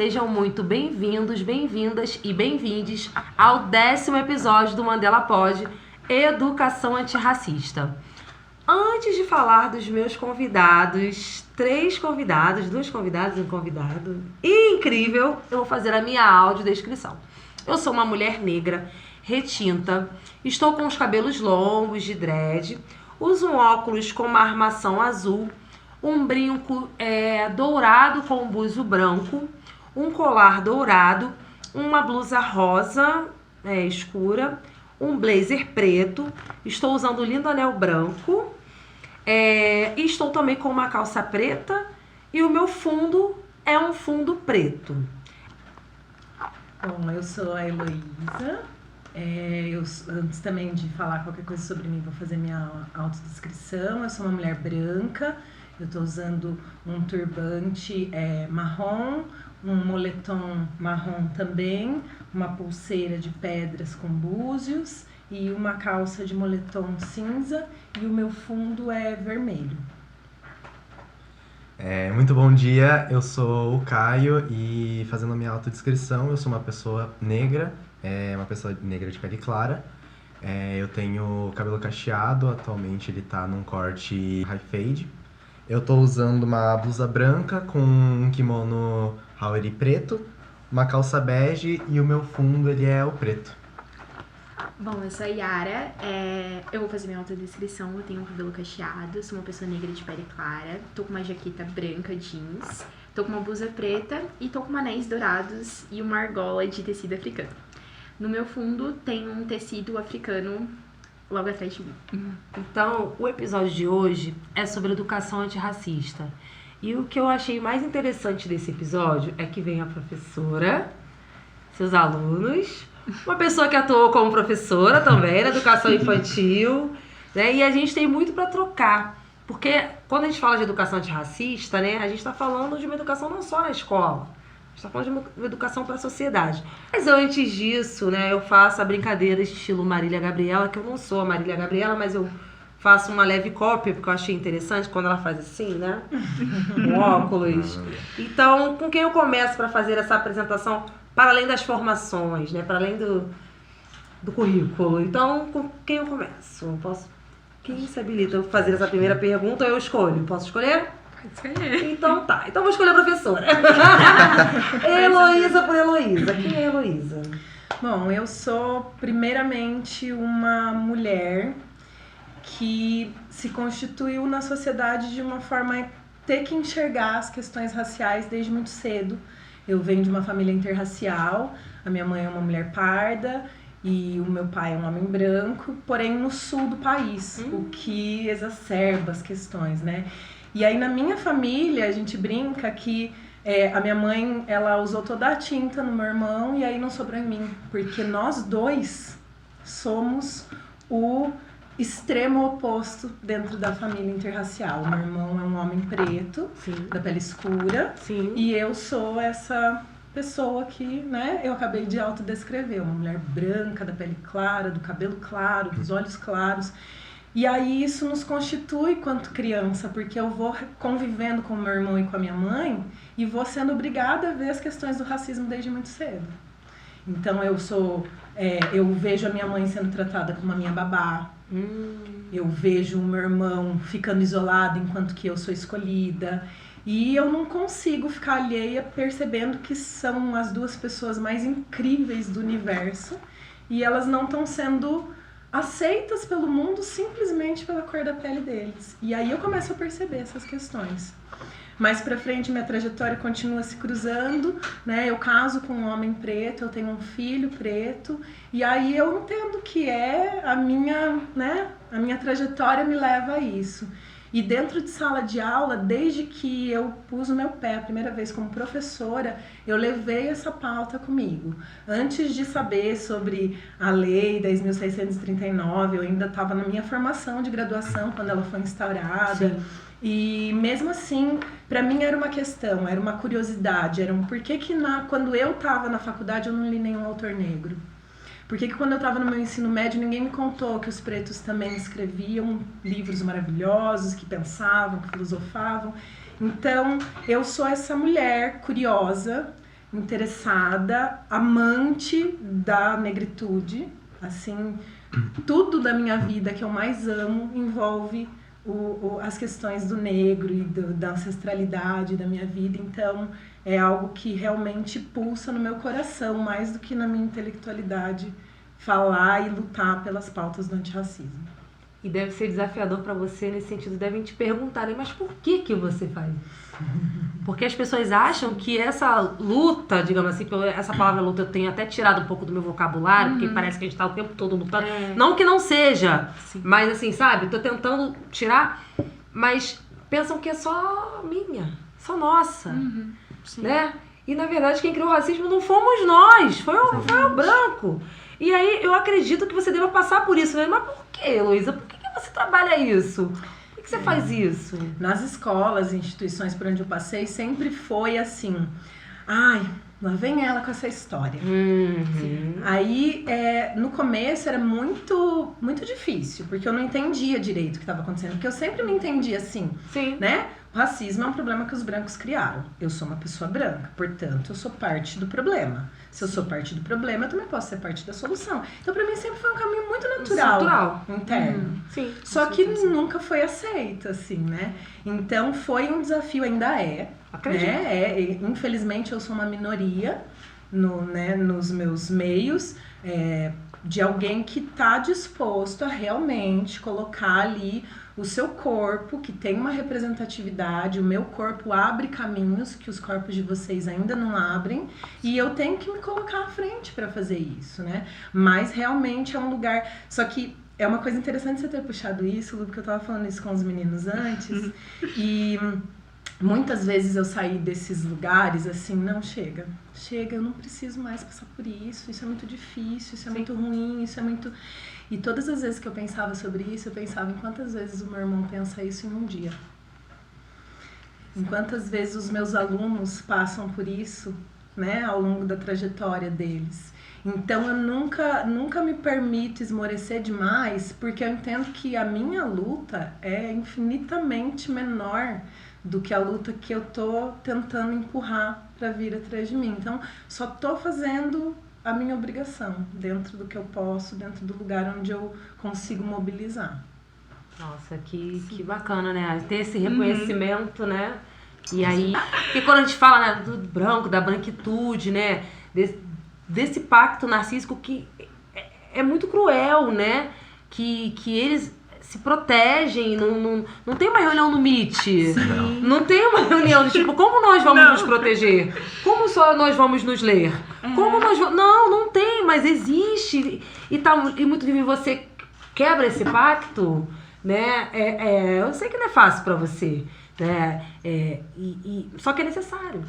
sejam muito bem-vindos, bem-vindas e bem-vindes ao 10º episódio do Mandela Pod, Educação Antirracista. Antes de falar dos meus convidados, 3 convidados, 2 convidados e um convidado incrível, eu vou fazer a minha audiodescrição. Eu sou uma mulher negra, retinta, estou com os cabelos longos de dread, uso um óculos com uma armação azul, um brinco dourado com um buzo branco, um colar dourado, uma blusa rosa escura, um blazer preto, estou usando um lindo anel branco, e estou também com uma calça preta e o meu fundo é um fundo preto. Bom, eu sou a Heloísa. Antes também de falar qualquer coisa sobre mim, vou fazer minha autodescrição. Eu sou uma mulher branca, eu estou usando um turbante marrom, um moletom marrom também, uma pulseira de pedras com búzios e uma calça de moletom cinza, e o meu fundo é vermelho. Muito bom dia, eu sou o Caio e fazendo a minha autodescrição, eu sou uma pessoa negra, uma pessoa negra de pele clara. Eu tenho cabelo cacheado, atualmente ele tá num corte high fade. Eu tô usando uma blusa branca com um kimono Haori preto, uma calça bege e o meu fundo ele é o preto. Bom, eu sou a Yara, eu vou fazer minha autodescrição. Eu tenho um cabelo cacheado, sou uma pessoa negra de pele clara, tô com uma jaqueta branca jeans, tô com uma blusa preta e tô com anéis dourados e uma argola de tecido africano. No meu fundo tem um tecido africano logo atrás de mim. Então, o episódio de hoje é sobre educação antirracista. E o que eu achei mais interessante desse episódio é que vem a professora, seus alunos, uma pessoa que atuou como professora também na educação infantil, né? E a gente tem muito para trocar. Porque quando a gente fala de educação antirracista, né, a gente está falando de uma educação não só na escola, a gente está falando de uma educação para a sociedade. Mas antes disso, né, eu faço a brincadeira estilo Marília Gabriela, que eu não sou a Marília Gabriela, mas eu faço uma leve cópia, porque eu achei interessante quando ela faz assim, né? Com óculos. Então, com quem eu começo para fazer essa apresentação, para além das formações, né? Para além do currículo. Então, com quem eu começo? Quem se habilita a fazer essa primeira pergunta, eu escolho. Posso escolher? Pode escolher. Então tá. Então vou escolher a professora. Heloísa por Heloísa. Quem é Heloísa? Bom, eu sou primeiramente uma mulher que se constituiu na sociedade de uma forma a ter que enxergar as questões raciais desde muito cedo. Eu venho de uma família interracial, a minha mãe é uma mulher parda e o meu pai é um homem branco, porém no sul do país, o que exacerba as questões, né? E aí na minha família a gente brinca que a minha mãe, ela usou toda a tinta no meu irmão e aí não sobrou em mim, porque nós dois somos o extremo oposto dentro da família interracial. O meu irmão é um homem preto, Sim. da pele escura, Sim. e eu sou essa pessoa que, né, eu acabei de autodescrever, uma mulher branca, da pele clara, do cabelo claro, dos olhos claros. E aí isso nos constitui quanto criança, porque eu vou convivendo com o meu irmão e com a minha mãe e vou sendo obrigada a ver as questões do racismo desde muito cedo. Então eu vejo a minha mãe sendo tratada como a minha babá. Eu vejo o meu irmão ficando isolado enquanto que eu sou escolhida. E eu não consigo ficar alheia percebendo que são as duas pessoas mais incríveis do universo e elas não estão sendo aceitas pelo mundo simplesmente pela cor da pele deles. E aí eu começo a perceber essas questões. Mais pra frente, minha trajetória continua se cruzando, né? Eu caso com um homem preto, eu tenho um filho preto, e aí eu entendo que a minha trajetória me leva a isso. E dentro de sala de aula, desde que eu pus o meu pé a primeira vez como professora, eu levei essa pauta comigo. Antes de saber sobre a Lei 10.639, eu ainda estava na minha formação de graduação quando ela foi instaurada. Sim. E mesmo assim, para mim era uma questão, era uma curiosidade, por que quando eu estava na faculdade eu não li nenhum autor negro? Por que quando eu estava no meu ensino médio ninguém me contou que os pretos também escreviam livros maravilhosos, que pensavam, que filosofavam? Então, eu sou essa mulher curiosa interessada, amante da negritude. Assim, tudo da minha vida que eu mais amo envolve as questões do negro e da ancestralidade da minha vida. Então, é algo que realmente pulsa no meu coração, mais do que na minha intelectualidade, falar e lutar pelas pautas do antirracismo. E deve ser desafiador para você nesse sentido. Devem te perguntarem, mas por que você faz isso? Porque as pessoas acham que essa luta, digamos assim, essa palavra luta eu tenho até tirado um pouco do meu vocabulário, porque parece que a gente tá o tempo todo lutando. Não que não seja, mas assim, sabe? Tô tentando tirar, mas pensam que é só minha, só nossa, né? E na verdade quem criou o racismo não fomos nós, foi o branco. E aí eu acredito que você deva passar por isso, né? Mas por que, Heloísa? Por que você trabalha isso? Por que você faz isso? Nas escolas, instituições por onde eu passei, sempre foi assim, ai, lá vem ela com essa história. Aí, no começo era muito, muito difícil, porque eu não entendia direito o que estava acontecendo, porque eu sempre me entendia assim, né? O racismo é um problema que os brancos criaram. Eu sou uma pessoa branca, portanto, eu sou parte do problema. Se eu sou parte do problema, eu também posso ser parte da solução. Então, pra mim, sempre foi um caminho muito natural. Interno. Sim. Só que nunca foi aceito, assim, né? Então, foi um desafio, ainda é. Acredito. Né? Infelizmente, eu sou uma minoria nos meus meios, de alguém que tá disposto a realmente colocar ali o seu corpo, que tem uma representatividade. O meu corpo abre caminhos que os corpos de vocês ainda não abrem, e eu tenho que me colocar à frente para fazer isso, né? Mas realmente é um lugar... Só que é uma coisa interessante você ter puxado isso, Lu, porque eu tava falando isso com os meninos antes, e muitas vezes eu saí desses lugares assim, não, chega, eu não preciso mais passar por isso é muito difícil, isso é muito ruim, isso é muito... E todas as vezes que eu pensava sobre isso, eu pensava em quantas vezes o meu irmão pensa isso em um dia. Em quantas vezes os meus alunos passam por isso, né, ao longo da trajetória deles. Então eu nunca me permito esmorecer demais, porque eu entendo que a minha luta é infinitamente menor do que a luta que eu tô tentando empurrar para vir atrás de mim. Então, só tô fazendo a minha obrigação, dentro do que eu posso, dentro do lugar onde eu consigo mobilizar. Nossa, que bacana, né? Ter esse reconhecimento, né? E aí, porque quando a gente fala, né, do branco, da branquitude, né? Desse pacto narcísico que é muito cruel, né? Que eles se protegem, não tem uma reunião no MIT. Não tem uma reunião de tipo, como nós vamos nos proteger? Como só nós vamos nos ler? Como nós vamos... Não tem, mas existe. E muito vivo, você quebra esse pacto, né? Eu sei que não é fácil pra você, né? Só que é necessário.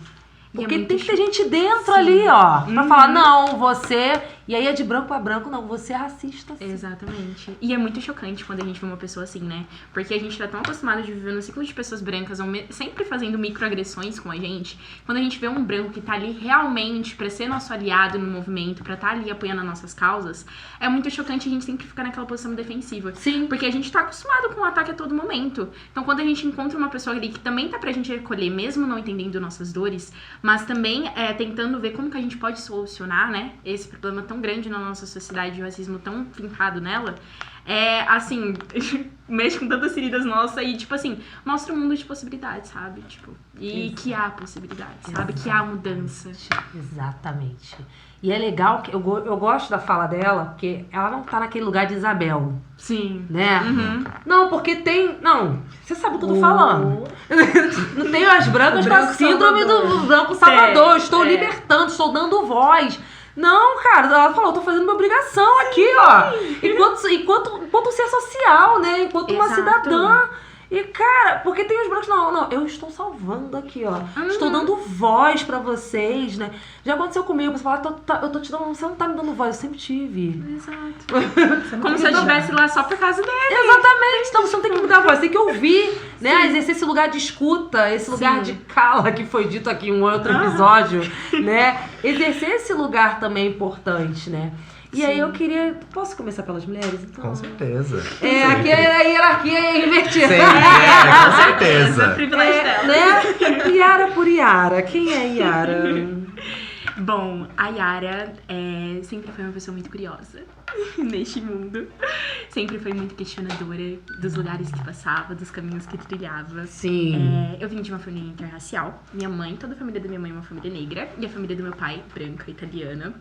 Porque tem que ter gente dentro ali, ó, pra falar, não, você... E aí é de branco a branco, não, você é racista, sim. Exatamente. E é muito chocante quando a gente vê uma pessoa assim, né? Porque a gente tá tão acostumado de viver no ciclo de pessoas brancas, sempre fazendo microagressões com a gente. Quando a gente vê um branco que tá ali realmente pra ser nosso aliado no movimento, pra tá ali apoiando as nossas causas, é muito chocante a gente sempre ficar naquela posição defensiva. Sim. Porque a gente tá acostumado com o ataque a todo momento. Então quando a gente encontra uma pessoa ali que também tá pra gente recolher, mesmo não entendendo nossas dores, mas também tentando ver como que a gente pode solucionar, né, esse problema tão grande na nossa sociedade, o racismo tão fincado nela, assim, mexe com tantas feridas nossas e, tipo assim, mostra um mundo de possibilidades, sabe? Tipo, que há possibilidades, sabe? Que há mudança. Exatamente. E é legal, que eu gosto da fala dela, porque ela não tá naquele lugar de Isabel. Sim. Né? Não, porque tem... Não, você sabe o que eu tô falando. Não tem as brancas com a síndrome do branco salvador. Estou libertando, estou dando voz. Não, cara, ela falou, eu tô fazendo minha obrigação aqui, ó. Enquanto ser social, né? Enquanto uma cidadã. E, cara, porque tem os brancos, não, eu estou salvando aqui, ó. Estou dando voz pra vocês, né? Já aconteceu comigo, você fala, eu tô te dando, você não tá me dando voz, eu sempre tive. Exato. Como se eu estivesse lá só por causa dele. Exatamente, então você não tem que me dar voz, você tem que ouvir, né? Exercer esse lugar de escuta, esse lugar de cala que foi dito aqui em um outro episódio, né? Exercer esse lugar também é importante, né? E aí eu queria... Posso começar pelas mulheres, então? Com certeza. Aqui a hierarquia é invertida. Com certeza. privilégio dela. Né? Yara por Yara. Quem é Yara? Bom, a Yara sempre foi uma pessoa muito curiosa neste mundo. Sempre foi muito questionadora dos lugares que passava, dos caminhos que trilhava. Sim. Eu vim de uma família interracial. Minha mãe, toda a família da minha mãe é uma família negra. E a família do meu pai, branca, italiana.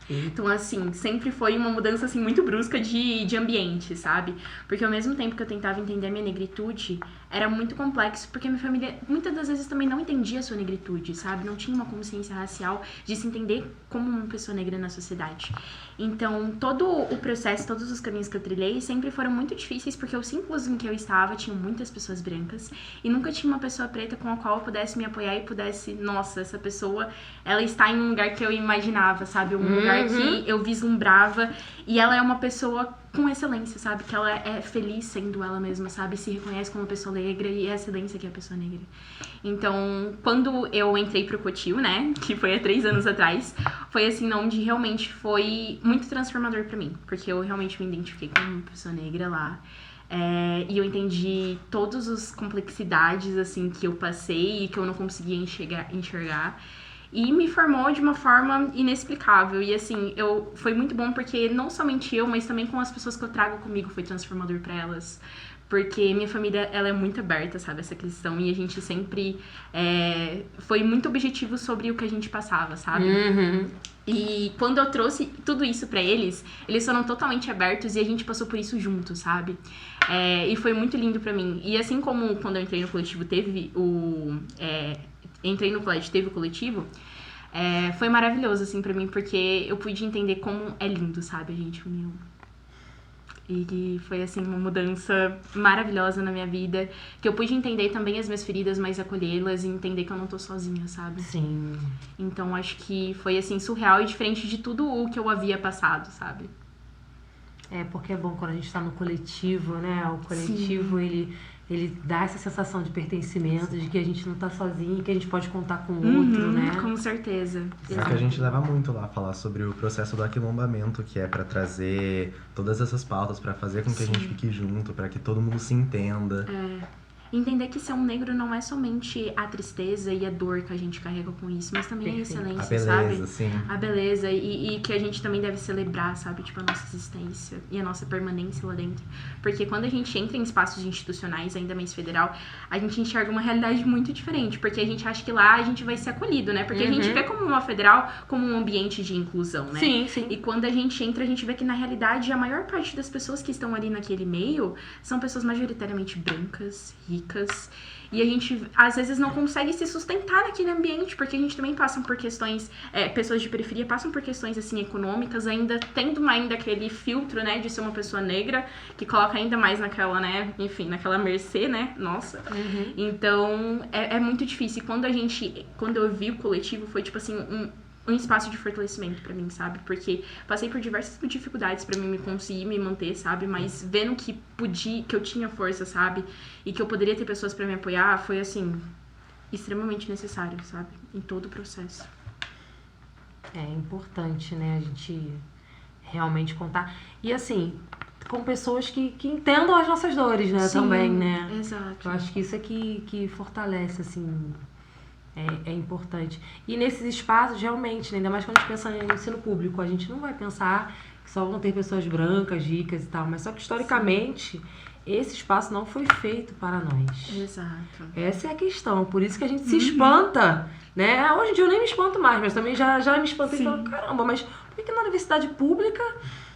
Então, assim, sempre foi uma mudança, assim, muito brusca de ambiente, sabe? Porque ao mesmo tempo que eu tentava entender a minha negritude, era muito complexo, porque minha família, muitas das vezes, também não entendia a sua negritude, sabe? Não tinha uma consciência racial de se entender como uma pessoa negra na sociedade. Então, todo o processo, todos os caminhos que eu trilhei, sempre foram muito difíceis, porque os círculos em que eu estava, tinham muitas pessoas brancas, e nunca tinha uma pessoa preta com a qual eu pudesse me apoiar e pudesse, nossa, essa pessoa, ela está em um lugar que eu imaginava, sabe? Um lugar que eu vislumbrava, e ela é uma pessoa com excelência, sabe? Que ela é feliz sendo ela mesma, sabe? Se reconhece como uma pessoa negra e é a excelência que é a pessoa negra. Então, quando eu entrei pro Cotil, né? Que foi há 3 anos atrás, foi assim, onde realmente foi muito transformador pra mim. Porque eu realmente me identifiquei como uma pessoa negra lá. E eu entendi todas as complexidades, assim, que eu passei e que eu não conseguia enxergar. E me formou de uma forma inexplicável. E assim, foi muito bom porque não somente eu, mas também com as pessoas que eu trago comigo foi transformador pra elas. Porque minha família, ela é muito aberta, sabe, essa questão. E a gente sempre foi muito objetivo sobre o que a gente passava, sabe? E quando eu trouxe tudo isso pra eles, eles foram totalmente abertos e a gente passou por isso junto, sabe? E foi muito lindo pra mim. E assim como quando eu entrei no coletivo, entrei no colégio, teve o coletivo, foi maravilhoso, assim, pra mim, porque eu pude entender como é lindo, sabe, a gente uniu. E foi, assim, uma mudança maravilhosa na minha vida, que eu pude entender também as minhas feridas, mas acolhê-las e entender que eu não tô sozinha, sabe? Sim. Então, acho que foi, assim, surreal e diferente de tudo o que eu havia passado, sabe? Porque é bom quando a gente tá no coletivo, né? O coletivo, ele dá essa sensação de pertencimento, de que a gente não tá sozinho, que a gente pode contar com o outro, né? Com certeza. É que a gente leva muito lá a falar sobre o processo do aquilombamento, que é pra trazer todas essas pautas, pra fazer com que a gente fique junto, pra que todo mundo se entenda. Entender que ser um negro não é somente a tristeza e a dor que a gente carrega com isso, mas também a excelência, a beleza, sabe? sim. A beleza e que a gente também deve celebrar, sabe? Tipo, a nossa existência e a nossa permanência lá dentro. Porque quando a gente entra em espaços institucionais, ainda mais federal, a gente enxerga uma realidade muito diferente, porque a gente acha que lá a gente vai ser acolhido, né? Porque a gente vê como uma federal como um ambiente de inclusão, né? Sim, sim. E quando a gente entra, a gente vê que na realidade a maior parte das pessoas que estão ali naquele meio são pessoas majoritariamente brancas, ricas, e a gente às vezes não consegue se sustentar naquele ambiente, porque a gente também passa por questões, pessoas de periferia passam por questões assim econômicas, ainda tendo ainda aquele filtro, né, de ser uma pessoa negra, que coloca ainda mais naquela, né, enfim, naquela mercê, né, nossa. Então é muito difícil. Quando eu vi o coletivo, foi tipo assim, um espaço de fortalecimento pra mim, sabe? Porque passei por diversas dificuldades pra mim me conseguir me manter, sabe? Mas vendo que eu tinha força, sabe? E que eu poderia ter pessoas pra me apoiar, foi assim, extremamente necessário, sabe? Em todo o processo. É importante, né? A gente realmente contar. E assim, com pessoas que entendam as nossas dores, né? Sim, também, né? Exato. Eu acho que isso é que fortalece, assim. É importante. E nesses espaços, realmente, né, ainda mais quando a gente pensa no ensino público, a gente não vai pensar que só vão ter pessoas brancas, ricas e tal, mas só que historicamente esse espaço não foi feito para nós. Exato. Essa é a questão, por isso que a gente se espanta, né? Hoje em dia eu nem me espanto mais, mas também já me espantei e falo, caramba, mas por que na universidade pública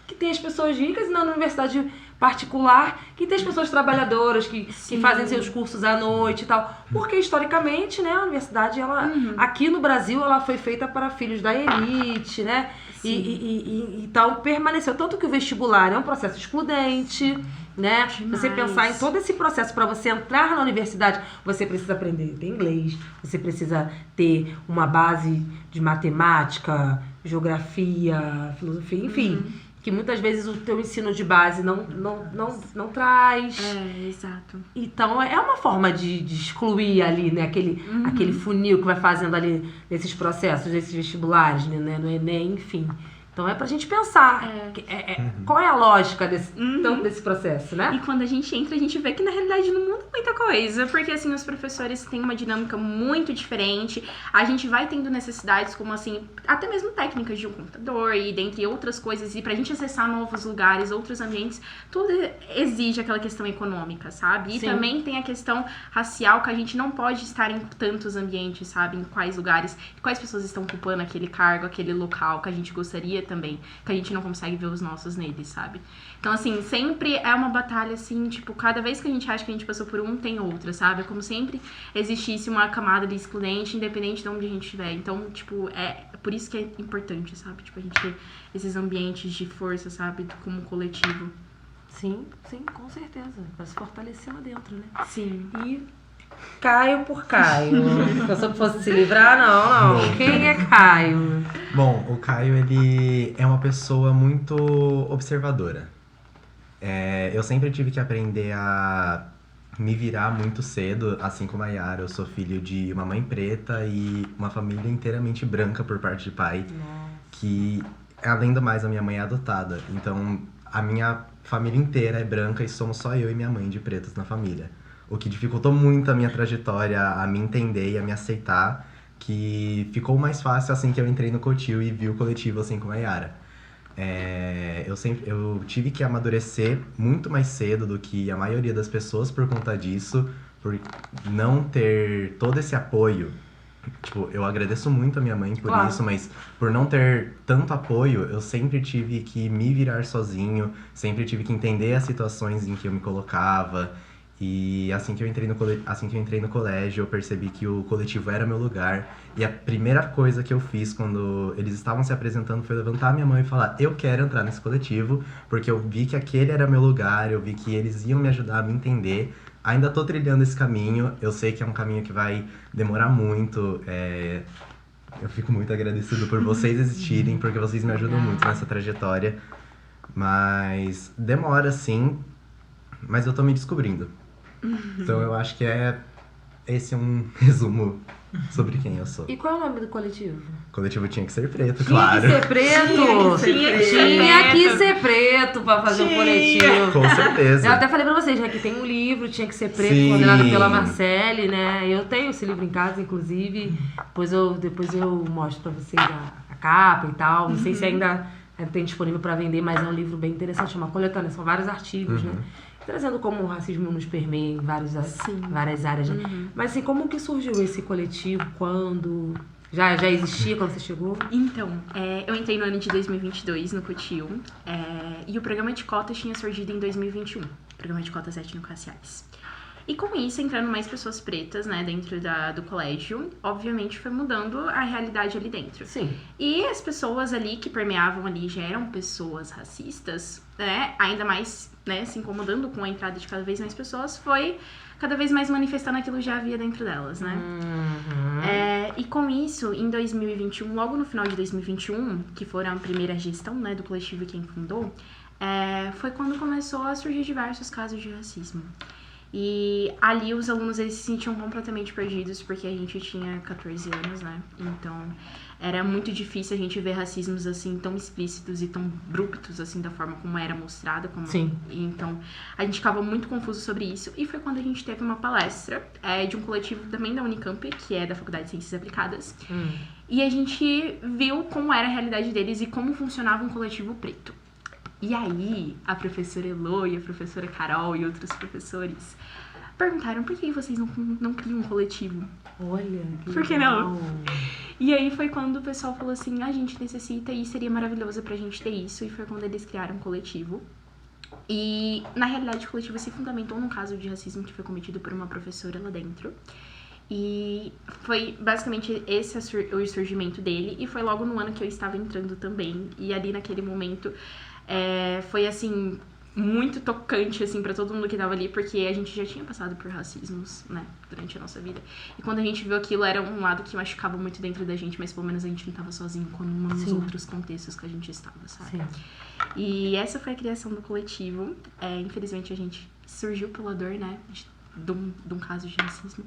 que tem as pessoas ricas e na universidade particular que tem as pessoas trabalhadoras que fazem seus cursos à noite e tal? Porque historicamente, né, a universidade, ela aqui no Brasil, ela foi feita para filhos da elite, né? E tal, permaneceu. Tanto que o vestibular é um processo excludente, né? Demais. Você pensar em todo esse processo para você entrar na universidade, você precisa aprender a ter inglês, você precisa ter uma base de matemática, geografia, filosofia, enfim. Que muitas vezes o teu ensino de base não traz. Exato. Então, é uma forma de excluir ali, né? Aquele funil que vai fazendo ali nesses processos, nesses vestibulares, né? No Enem, enfim. Então é pra gente pensar qual é a lógica desse processo, né? E quando a gente entra, a gente vê que na realidade não muda muita coisa, porque assim, os professores têm uma dinâmica muito diferente, a gente vai tendo necessidades como assim, até mesmo técnicas de um computador e dentre outras coisas, e pra gente acessar novos lugares, outros ambientes, tudo exige aquela questão econômica, sabe? E Sim. também tem a questão racial, que a gente não pode estar em tantos ambientes, sabe? Em quais lugares, quais pessoas estão ocupando aquele cargo, aquele local que a gente gostaria também, que a gente não consegue ver os nossos neles, sabe? Então, assim, sempre é uma batalha, assim, tipo, cada vez que a gente acha que a gente passou por um, tem outra, sabe? É como sempre existisse uma camada de excludente, independente de onde a gente estiver. Então, tipo, é por isso que é importante, sabe? Tipo, a gente ter esses ambientes de força, sabe? Como coletivo. Sim, com certeza. Pra se fortalecer lá dentro, né? Sim. E Caio por Caio. Se eu só fosse se livrar, não. Quem é Caio? Bom, o Caio, ele é uma pessoa muito observadora. Eu sempre tive que aprender a me virar muito cedo, assim como a Yara. Eu sou filho de uma mãe preta e uma família inteiramente branca por parte de pai. Que, além do mais, a minha mãe é adotada. Então, a minha família inteira é branca e somos só eu e minha mãe de pretos na família. O que dificultou muito a minha trajetória, a me entender e a me aceitar, que ficou mais fácil assim que eu entrei no Cotil e vi o coletivo assim como a Yara. Eu tive que amadurecer muito mais cedo do que a maioria das pessoas por conta disso, por não ter todo esse apoio. Tipo, eu agradeço muito a minha mãe por Claro. isso, mas por não ter tanto apoio, eu sempre tive que me virar sozinho, sempre tive que entender as situações em que eu me colocava. E assim que eu entrei no colégio, eu percebi que o coletivo era meu lugar. E a primeira coisa que eu fiz quando eles estavam se apresentando foi levantar minha mão e falar: eu quero entrar nesse coletivo, porque eu vi que aquele era meu lugar, eu vi que eles iam me ajudar a me entender. Ainda tô trilhando esse caminho, eu sei que é um caminho que vai demorar muito. Eu fico muito agradecido por vocês existirem, porque vocês me ajudam muito nessa trajetória. Mas demora sim, mas eu tô me descobrindo. Então eu acho que esse é um resumo sobre quem eu sou. E qual é o nome do coletivo? O coletivo tinha que ser preto, Tinha claro. que ser preto! Tinha que ser preto pra fazer um coletivo. Com certeza. Eu até falei pra vocês, né, que tem um livro, Tinha que ser preto, Sim. coordenado pela Marcele, né? Eu tenho esse livro em casa, inclusive. Depois eu mostro pra vocês a capa e tal. Não sei se ainda tem disponível pra vender, mas é um livro bem interessante, é uma coletânea, são vários artigos, né? Trazendo como o racismo nos permeia em várias áreas, né? Mas assim, como que surgiu esse coletivo? Quando? Já existia quando você chegou? Então, eu entrei no ano de 2022 no Cotil, e o programa de cotas tinha surgido em 2021, o programa de cotas étnico-raciais. E com isso, entrando mais pessoas pretas, né, dentro do colégio, obviamente foi mudando a realidade ali dentro. Sim. E as pessoas ali que permeavam ali já eram pessoas racistas, né, ainda mais, né, se incomodando com a entrada de cada vez mais pessoas, foi cada vez mais manifestando aquilo que já havia dentro delas, né. E com isso, em 2021, logo no final de 2021, que foi a primeira gestão, né, do coletivo e quem fundou, foi quando começou a surgir diversos casos de racismo. E ali os alunos, eles se sentiam completamente perdidos, porque a gente tinha 14 anos, né? Então, era muito difícil a gente ver racismos, assim, tão explícitos e tão abruptos, assim, da forma como era mostrada. Sim. E, então, a gente ficava muito confuso sobre isso. E foi quando a gente teve uma palestra de um coletivo também da Unicamp, que é da Faculdade de Ciências Aplicadas. E a gente viu como era a realidade deles e como funcionava um coletivo preto. E aí, a professora Elo e a professora Carol e outros professores perguntaram: por que vocês não criam um coletivo? Olha, que Por que legal. não? E aí foi quando o pessoal falou assim: a gente necessita e seria maravilhoso pra gente ter isso. E foi quando eles criaram um coletivo. E, na realidade, o coletivo se fundamentou num caso de racismo que foi cometido por uma professora lá dentro. E foi basicamente esse o surgimento dele. E foi logo no ano que eu estava entrando também. E ali naquele momento foi assim, muito tocante assim pra todo mundo que tava ali, porque a gente já tinha passado por racismos, né, durante a nossa vida. E quando a gente viu aquilo, era um lado que machucava muito dentro da gente, mas pelo menos a gente não tava sozinho como nos outros contextos que a gente estava, sabe? Sim. E essa foi a criação do coletivo. Infelizmente a gente surgiu pela dor, né, de um caso de racismo,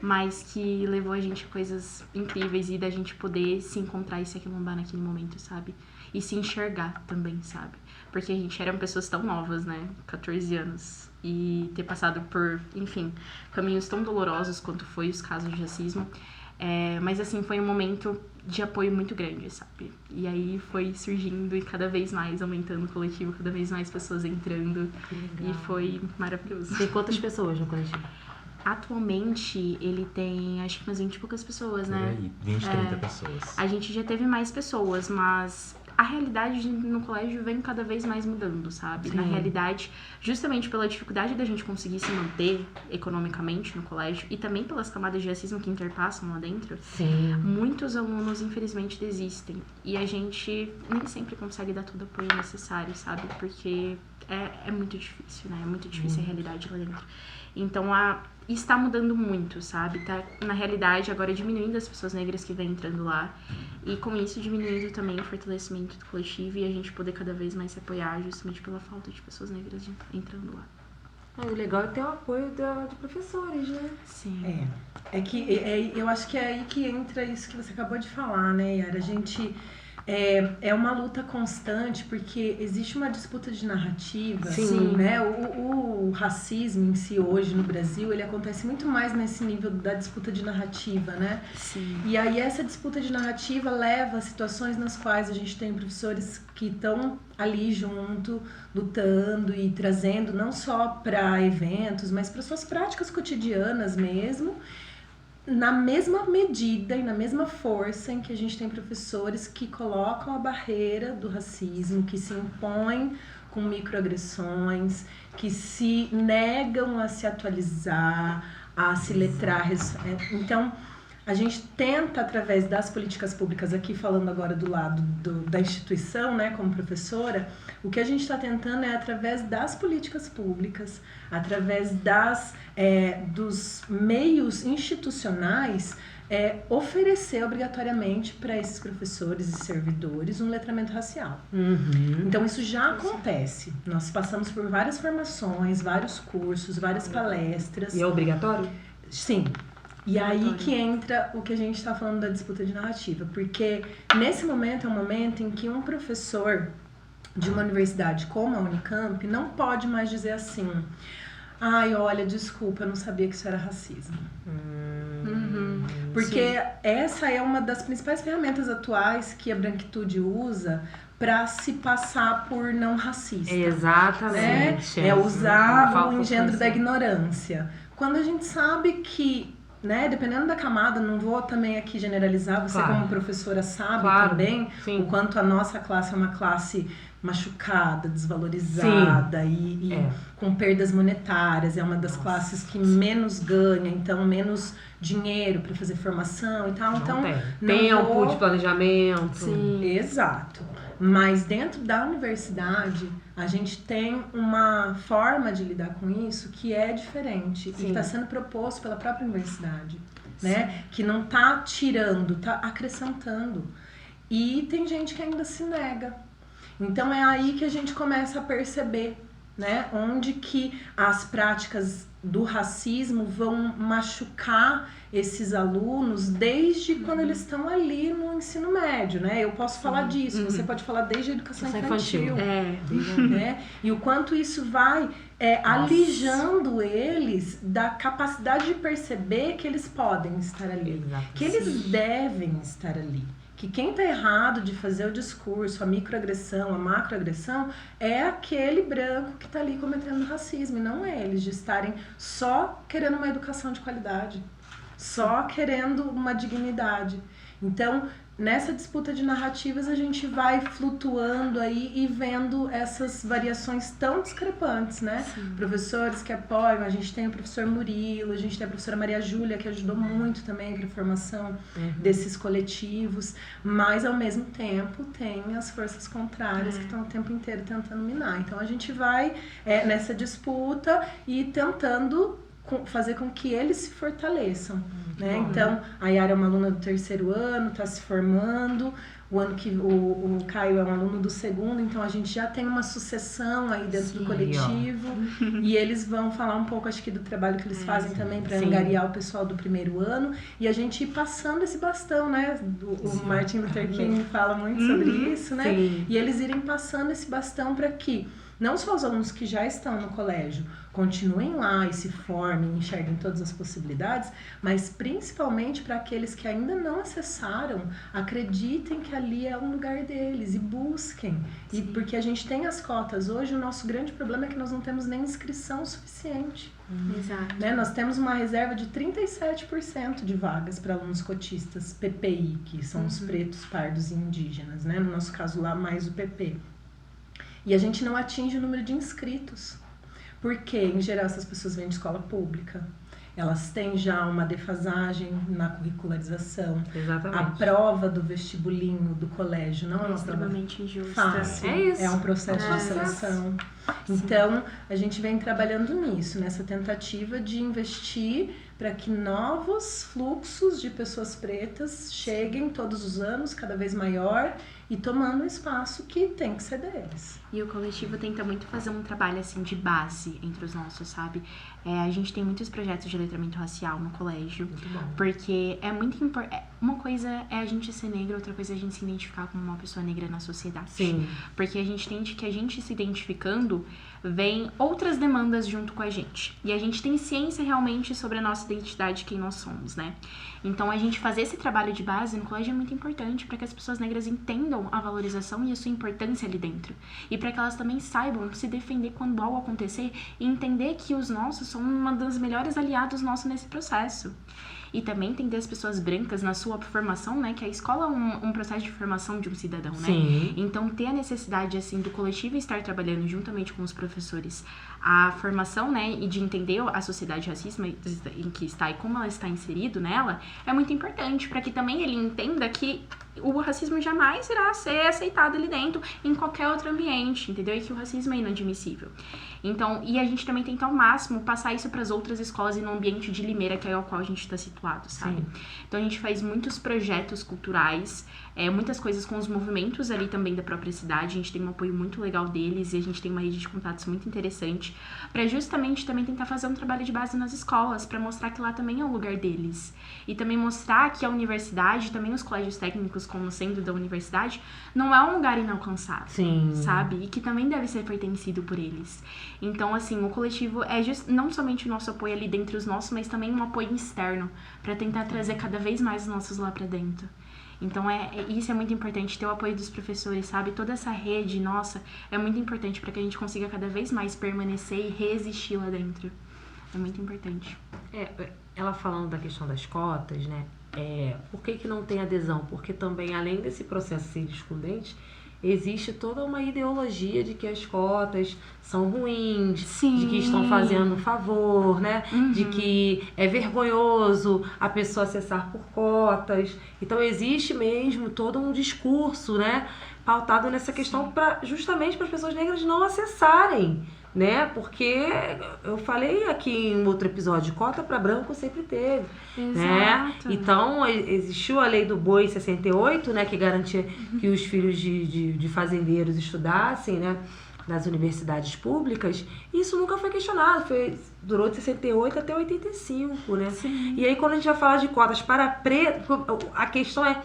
mas que levou a gente a coisas incríveis e da gente poder se encontrar e se aquilombar naquele momento, sabe? e se enxergar também, sabe? Porque a gente eram pessoas tão novas, né? 14 anos. E ter passado por, enfim, caminhos tão dolorosos quanto foi os casos de racismo. Mas, assim, foi um momento de apoio muito grande, sabe? E aí foi surgindo e cada vez mais aumentando o coletivo, cada vez mais pessoas entrando. E foi maravilhoso. Tem quantas pessoas no coletivo? Atualmente, ele tem, acho que umas 20 e poucas pessoas, né? Por aí, 20, 30 pessoas. A gente já teve mais pessoas, mas a realidade no colégio vem cada vez mais mudando, sabe? Sim. Na realidade, justamente pela dificuldade da gente conseguir se manter economicamente no colégio e também pelas camadas de racismo que interpassam lá dentro, Sim. muitos alunos, infelizmente, desistem. E a gente nem sempre consegue dar todo o apoio necessário, sabe? Porque é muito difícil, né? É muito difícil a realidade lá dentro. Então, está mudando muito, sabe? Tá, na realidade, agora diminuindo as pessoas negras que vêm entrando lá. E com isso, diminuindo também o fortalecimento do coletivo e a gente poder cada vez mais se apoiar justamente pela falta de pessoas negras entrando lá. O legal é ter o apoio de professores, né? Sim. Eu acho que é aí que entra isso que você acabou de falar, né, Yara? A gente... É uma luta constante, porque existe uma disputa de narrativa, Sim. né? O racismo em si hoje no Brasil, ele acontece muito mais nesse nível da disputa de narrativa, né? Sim. E aí essa disputa de narrativa leva a situações nas quais a gente tem professores que estão ali junto, lutando e trazendo não só para eventos, mas para suas práticas cotidianas mesmo, na mesma medida e na mesma força em que a gente tem professores que colocam a barreira do racismo, que se impõem com microagressões, que se negam a se atualizar, a se letrar. Então, a gente tenta, através das políticas públicas, aqui falando agora do lado da instituição, né, como professora, o que a gente está tentando é, através das políticas públicas, através dos meios institucionais, oferecer obrigatoriamente para esses professores e servidores um letramento racial. Então, isso já acontece. Nós passamos por várias formações, vários cursos, várias palestras. E é obrigatório? Sim. E aí que entra o que a gente está falando da disputa de narrativa, porque nesse momento é um momento em que um professor de uma universidade como a Unicamp não pode mais dizer assim: ai, olha, desculpa, eu não sabia que isso era racismo. Porque essa é uma das principais ferramentas atuais que a branquitude usa para se passar por não racista. Exatamente. É usar o engendro da ignorância. Quando a gente sabe que, né, dependendo da camada, não vou também aqui generalizar, você como professora sabe também o quanto a nossa classe é uma classe machucada, desvalorizada e com perdas monetárias, é uma das classes que menos ganha, então menos dinheiro para fazer formação e tal. Então, tempo de planejamento. Sim. Exato. Mas dentro da universidade, a gente tem uma forma de lidar com isso que é diferente. E está sendo proposto pela própria universidade, né? Que não está tirando, está acrescentando. E tem gente que ainda se nega. Então é aí que a gente começa a perceber, né? Onde que as práticas do racismo vão machucar esses alunos desde quando eles estão ali no ensino médio, né? Eu posso falar disso, você pode falar desde a educação infantil. Né? E o quanto isso vai alijando eles da capacidade de perceber que eles podem estar ali, que eles devem estar ali. Que quem tá errado de fazer o discurso, a microagressão, a macroagressão, é aquele branco que tá ali cometendo racismo, e não eles, de estarem só querendo uma educação de qualidade, só querendo uma dignidade. Então, nessa disputa de narrativas, a gente vai flutuando aí e vendo essas variações tão discrepantes, né? Professores que apoiam, a gente tem o professor Murilo, a gente tem a professora Maria Júlia, que ajudou muito também para a formação desses coletivos, mas ao mesmo tempo tem as forças contrárias que estão o tempo inteiro tentando minar. Então a gente vai nessa disputa e tentando fazer com que eles se fortaleçam, né? Então, a Yara é uma aluna do 3º ano, está se formando, o ano que o Caio é um aluno do segundo, então a gente já tem uma sucessão aí dentro do coletivo. E eles vão falar um pouco, acho que, do trabalho que eles fazem também para angariar o pessoal do primeiro ano. E a gente ir passando esse bastão, né? O Martin Luther King fala muito sobre isso, né? Sim. E eles irem passando esse bastão para que não só os alunos que já estão no colégio continuem lá e se formem, enxerguem todas as possibilidades, mas principalmente para aqueles que ainda não acessaram, acreditem que ali é um lugar deles e busquem. E porque a gente tem as cotas hoje, o nosso grande problema é que nós não temos nem inscrição suficiente. Exato. Né? Nós temos uma reserva de 37% de vagas para alunos cotistas PPI, que são os pretos, pardos e indígenas, né? No nosso caso lá, mais o PP. E a gente não atinge o número de inscritos. Porque, em geral, essas pessoas vêm de escola pública. Elas têm já uma defasagem na curricularização. Exatamente. A prova do vestibulinho do colégio não é uma prova extremamente injusta. fácil. É isso. É um processo de seleção. Então, a gente vem trabalhando nisso, nessa tentativa de investir para que novos fluxos de pessoas pretas cheguem todos os anos, cada vez maior, e tomando um espaço que tem que ser deles. E o coletivo tenta muito fazer um trabalho assim de base entre os nossos, sabe? A gente tem muitos projetos de letramento racial no colégio. Muito bom. Porque é muito importante. Uma coisa é a gente ser negra, outra coisa é a gente se identificar como uma pessoa negra na sociedade. Sim. Porque a gente entende que a gente se identificando, vem outras demandas junto com a gente. E a gente tem ciência realmente sobre a nossa identidade, quem nós somos, né? Então, a gente fazer esse trabalho de base no colégio é muito importante para que as pessoas negras entendam a valorização e a sua importância ali dentro. E para que elas também saibam se defender quando algo acontecer e entender que os nossos são uma das melhores aliados nossos nesse processo. E também tem as pessoas brancas na sua formação, né? Que a escola é um processo de formação de um cidadão, né? Sim. Então, ter a necessidade, assim, do coletivo estar trabalhando juntamente com os professores a formação, né? E de entender a sociedade racista em que está e como ela está inserido nela, é muito importante para que também ele entenda que o racismo jamais irá ser aceitado ali dentro, em qualquer outro ambiente, entendeu? E que o racismo é inadmissível. Então, e a gente também tenta ao máximo passar isso para as outras escolas e no ambiente de Limeira, que é o qual a gente está situado, sabe? Sim. Então, a gente faz muitos projetos culturais, muitas coisas com os movimentos ali também da própria cidade. A gente tem um apoio muito legal deles e a gente tem uma rede de contatos muito interessante para justamente também tentar fazer um trabalho de base nas escolas, para mostrar que lá também é o lugar deles. E também mostrar que a universidade, também os colégios técnicos, como sendo da universidade, não é um lugar inalcançável, Sim. sabe? E que também deve ser pertencido por eles. Então, assim, o coletivo é não somente o nosso apoio ali dentro dos nossos, mas também um apoio externo, para tentar trazer cada vez mais os nossos lá para dentro. Então, isso é muito importante, ter o apoio dos professores, sabe? Toda essa rede nossa é muito importante para que a gente consiga cada vez mais permanecer e resistir lá dentro. É muito importante. Ela falando da questão das cotas, né? Por que não tem adesão? Porque também, além desse processo ser excludente, existe toda uma ideologia de que as cotas são ruins, Sim. de que estão fazendo favor, né? De que é vergonhoso a pessoa acessar por cotas. Então existe mesmo todo um discurso, né, pautado nessa questão justamente para as pessoas negras não acessarem, né? Porque eu falei aqui em outro episódio, cota para branco sempre teve, né? Então existiu a lei do boi 68, né, que garantia que os filhos de fazendeiros estudassem, né, nas universidades públicas. E isso nunca foi questionado, durou de 68 até 85, né? Sim. E aí quando a gente vai falar de cotas para preto, a questão é,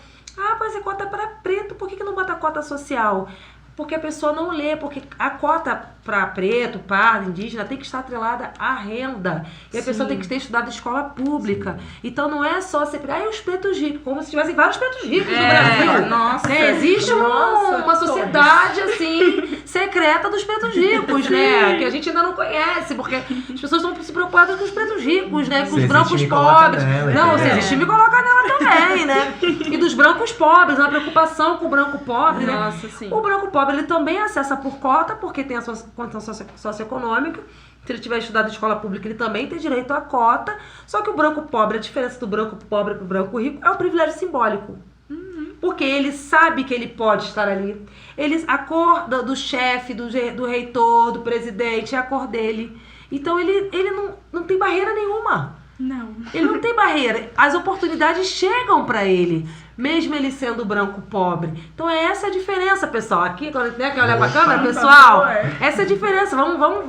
mas é cota para preto, por que não bota cota social? Porque a pessoa não lê, porque a cota para preto, pardo, indígena tem que estar atrelada à renda. E a pessoa tem que ter estudado escola pública. Então não é só você pegar os pretos ricos, como se tivessem vários pretos ricos no Brasil. Nossa, né? Existe uma sociedade assim secreta dos pretos ricos, né? Que a gente ainda não conhece, porque as pessoas estão se preocupadas com os pretos ricos, né? Com os brancos pobres. Não, se existir, me coloca nela também, né? E dos brancos pobres, uma preocupação com o branco pobre, né? Nossa, sim. O branco pobre, ele também acessa por cota, porque tem a sua condição socioeconômica. Se ele tiver estudado em escola pública, ele também tem direito à cota. Só que o branco pobre, a diferença do branco pobre para o branco rico é o privilégio simbólico. Porque ele sabe que ele pode estar ali. A cor do chefe, do reitor, do presidente, é a cor dele. Então ele não tem barreira nenhuma. Não. Ele não tem barreira. As oportunidades chegam pra ele, mesmo ele sendo branco pobre. Então é essa a diferença, pessoal. Aqui, quando quer olhar pra câmera, pessoal, essa é a diferença. Vamos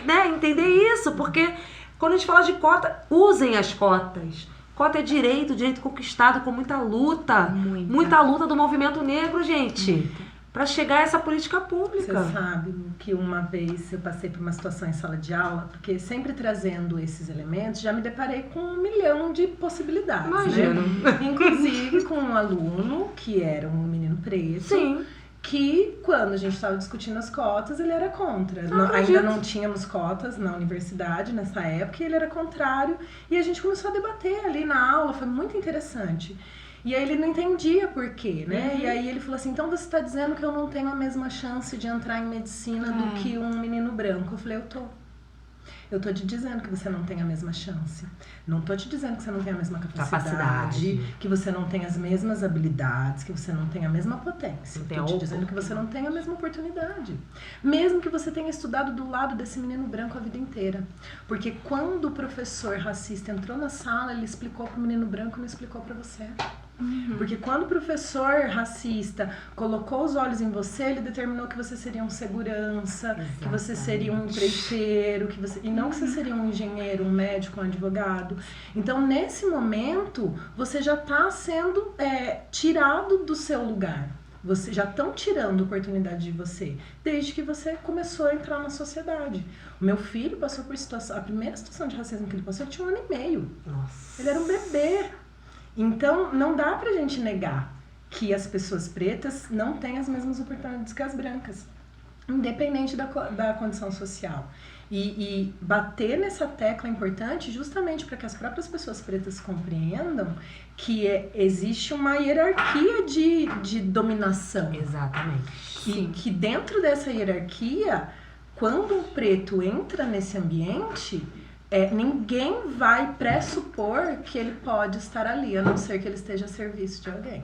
né, entender isso, porque quando a gente fala de cota, usem as cotas. Cota é direito conquistado com muita luta. Muita luta do movimento negro, gente. Para chegar a essa política pública. Você sabe que uma vez eu passei por uma situação em sala de aula, porque sempre trazendo esses elementos, já me deparei com 1 milhão de possibilidades. Imagino. Né? Inclusive com um aluno, que era um menino preto, Sim. que quando a gente estava discutindo as cotas, ele era contra. Ainda não tínhamos cotas na universidade nessa época, e ele era contrário. E a gente começou a debater ali na aula, foi muito interessante. E aí ele não entendia por quê, né? E aí ele falou assim, então você está dizendo que eu não tenho a mesma chance de entrar em medicina do que um menino branco? Eu falei, eu tô te dizendo que você não tem a mesma chance. Não tô te dizendo que você não tem a mesma capacidade. Que você não tem as mesmas habilidades, que você não tem a mesma potência. Tô te dizendo que você não tem a mesma oportunidade. Mesmo que você tenha estudado do lado desse menino branco a vida inteira. Porque quando o professor racista entrou na sala, ele explicou pro menino branco e não explicou pra você. Porque quando o professor racista colocou os olhos em você, ele determinou que você seria um segurança, que você seria um empreiteiro, e não que você seria um engenheiro, um médico, um advogado. Então, nesse momento, você já está sendo tirado do seu lugar. Você já estão tirando oportunidade de você, desde que você começou a entrar na sociedade. O meu filho passou por a primeira situação de racismo que ele passou, ele tinha 1 ano e meio. Nossa. Ele era um bebê. Então, não dá pra gente negar que as pessoas pretas não têm as mesmas oportunidades que as brancas, independente da condição social. E bater nessa tecla é importante justamente para que as próprias pessoas pretas compreendam que existe uma hierarquia de dominação. Exatamente. E que dentro dessa hierarquia, quando um preto entra nesse ambiente... ninguém vai pressupor que ele pode estar ali, a não ser que ele esteja a serviço de alguém.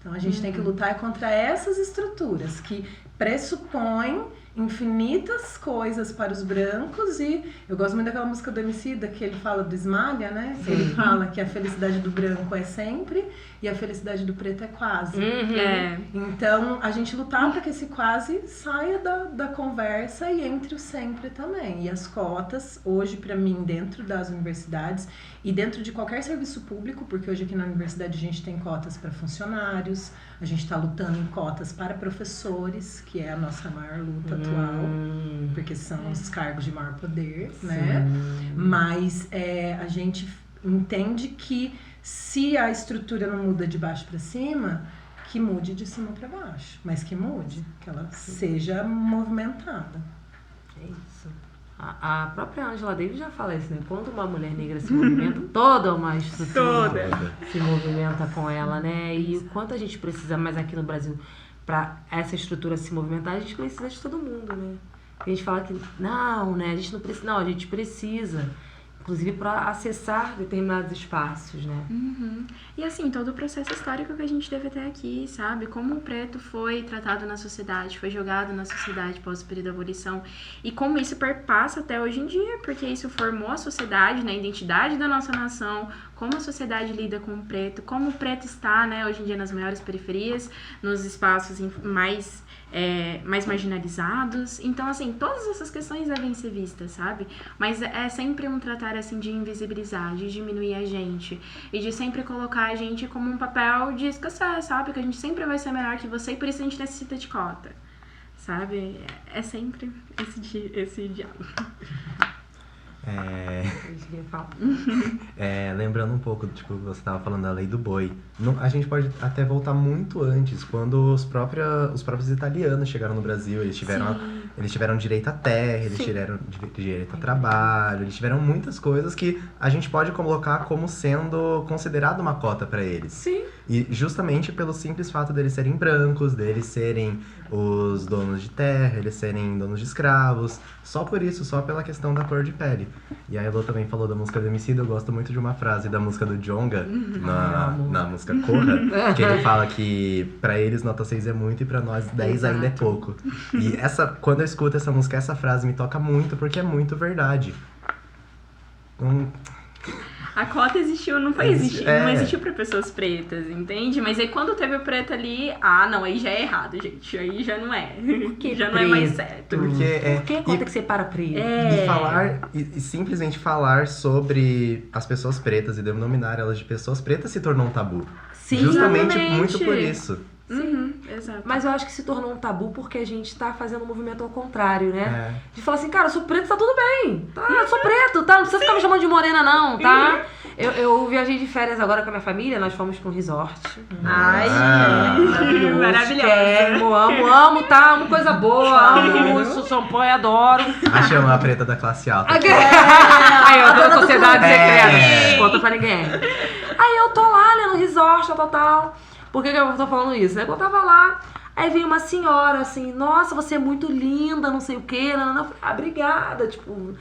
Então a gente tem que lutar contra essas estruturas que pressupõem infinitas coisas para os brancos. E eu gosto muito daquela música do Emicida, que ele fala do Esmalha, né? Que ele fala que a felicidade do branco é sempre e a felicidade do preto é quase. Então, a gente lutar para que esse quase saia da conversa e entre o sempre também. E as cotas, hoje, para mim, dentro das universidades e dentro de qualquer serviço público, porque hoje aqui na universidade a gente tem cotas para funcionários, a gente está lutando em cotas para professores, que é a nossa maior luta atual, porque são os cargos de maior poder, né? Mas a gente entende que se a estrutura não muda de baixo para cima, que mude de cima para baixo, mas que mude, que ela seja movimentada. É isso. A própria Angela Davis já fala isso, né? Quando uma mulher negra se movimenta, toda uma estrutura se movimenta com ela, né? E o quanto a gente precisa mais aqui no Brasil para essa estrutura se movimentar, a gente precisa de todo mundo, né? A gente fala que não, né? A gente não precisa, não, a gente precisa. Inclusive para acessar determinados espaços, né? E assim, todo o processo histórico que a gente teve até aqui, sabe? Como o preto foi tratado na sociedade, foi jogado na sociedade pós o período da abolição. E como isso perpassa até hoje em dia, porque isso formou a sociedade, né? A identidade da nossa nação, como a sociedade lida com o preto, como o preto está, né? Hoje em dia nas maiores periferias, nos espaços mais marginalizados. Então, assim, todas essas questões devem ser vistas, sabe? Mas é sempre um tratar, assim, de invisibilizar, de diminuir a gente e de sempre colocar a gente como um papel de escassez, sabe? Que a gente sempre vai ser melhor que você e por isso a gente necessita de cota, sabe? É sempre esse diálogo. Lembrando um pouco, tipo, você estava falando da lei do boi. A gente pode até voltar muito antes, quando os próprios italianos chegaram no Brasil, eles tiveram direito à terra, eles tiveram direito a trabalho, eles tiveram muitas coisas que a gente pode colocar como sendo considerado uma cota para eles. Sim. E justamente pelo simples fato deles serem brancos, deles serem os donos de terra, eles serem donos de escravos, só por isso, só pela questão da cor de pele. E a Elô também falou da música do Emicida, eu gosto muito de uma frase da música do Djonga, na música Corra, que ele fala que pra eles nota 6 é muito e pra nós 10 ainda é pouco. E quando eu escuto essa música, essa frase me toca muito, porque é muito verdade. A cota existiu, não existiu pra pessoas pretas, entende? Mas aí quando teve o preto ali, não, aí já é errado, gente. Aí já não é. Que já preto? não é mais certo. Porque Por que cota que separa preto? E falar, e simplesmente falar sobre as pessoas pretas e denominar elas de pessoas pretas se tornou um tabu. Sim, Justamente exatamente. muito por isso. Exato. Mas eu acho que se tornou um tabu porque a gente tá fazendo um movimento ao contrário, né? É. De falar assim, cara, eu sou preto, tá tudo bem. Tá, eu sou preto, tá? Não precisa ficar me chamando de morena, não, tá? Eu viajei de férias agora com a minha família, nós fomos pra um resort. Ai, Maravilhoso. maravilhosa. Quero, amo, tá? Amo coisa boa, amo isso, champanhe, adoro. Achei uma preta da classe alta. Aí, eu tô na sociedade secreta. É. Conta pra ninguém. Aí eu tô lá, né, no resort, tal. Por que eu tô falando isso, né? Eu tava lá, aí veio uma senhora assim, nossa, você é muito linda, não sei o quê. Eu falei, obrigada, tipo...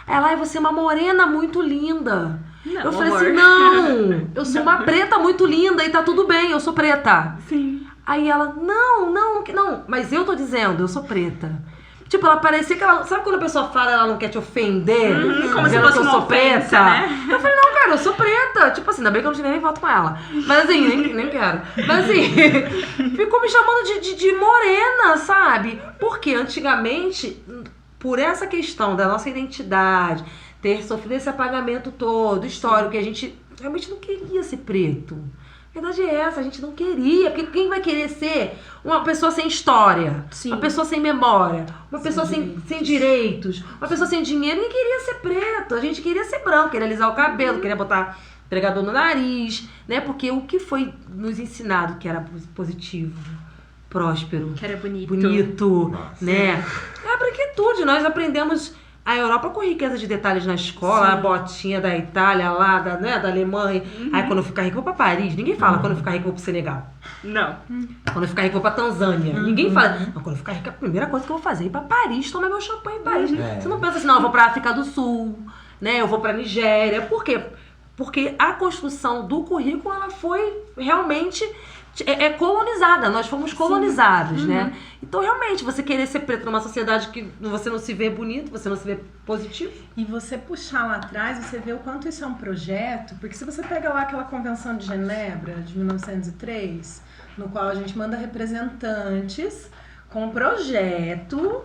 Ela, você é uma morena muito linda. Não, eu falei amor. assim, não, eu sou uma preta muito linda e tá tudo bem, eu sou preta. Sim. Aí ela, não, mas eu tô dizendo, eu sou preta. Tipo, ela parecia que ela... Sabe quando a pessoa fala ela não quer te ofender? Como se dizendo fosse que eu uma sou ofensa, preta? né? Eu falei, não, cara, eu sou preta. Tipo assim, ainda bem que eu não tirei nem foto com ela. Mas assim, nem quero. Mas assim, ficou me chamando de morena, sabe? Porque antigamente, por essa questão da nossa identidade, ter sofrido esse apagamento todo, histórico, que a gente realmente não queria ser preto. A verdade é essa, a gente não queria, porque quem vai querer ser uma pessoa sem história, Sim. uma pessoa sem memória, uma pessoa sem direitos, uma pessoa sem dinheiro? Ninguém queria ser preto, a gente queria ser branco, queria alisar o cabelo, queria botar pregador no nariz, né? Porque o que foi nos ensinado que era positivo, próspero, Que era bonito. Nossa. né? É a branquitude, nós aprendemos a Europa com riqueza de detalhes na escola, a botinha da Itália lá, da Alemanha. Aí quando eu ficar rico eu vou pra Paris. Ninguém fala quando eu ficar rico eu vou pro Senegal. Não. Quando eu ficar rico eu vou pra Tanzânia. Ninguém fala, não, quando eu ficar rico a primeira coisa que eu vou fazer é ir pra Paris, tomar meu champanhe em Paris. É. Você não pensa assim, não, eu vou pra África do Sul, né? Eu vou pra Nigéria. Por quê? Porque a construção do currículo, ela foi realmente colonizada. Nós fomos colonizados, né? Então, realmente, você querer ser preto numa sociedade que você não se vê bonito, você não se vê positivo. E você puxar lá atrás, você vê o quanto isso é um projeto, porque se você pega lá aquela Convenção de Genebra, de 1903, no qual a gente manda representantes com um projeto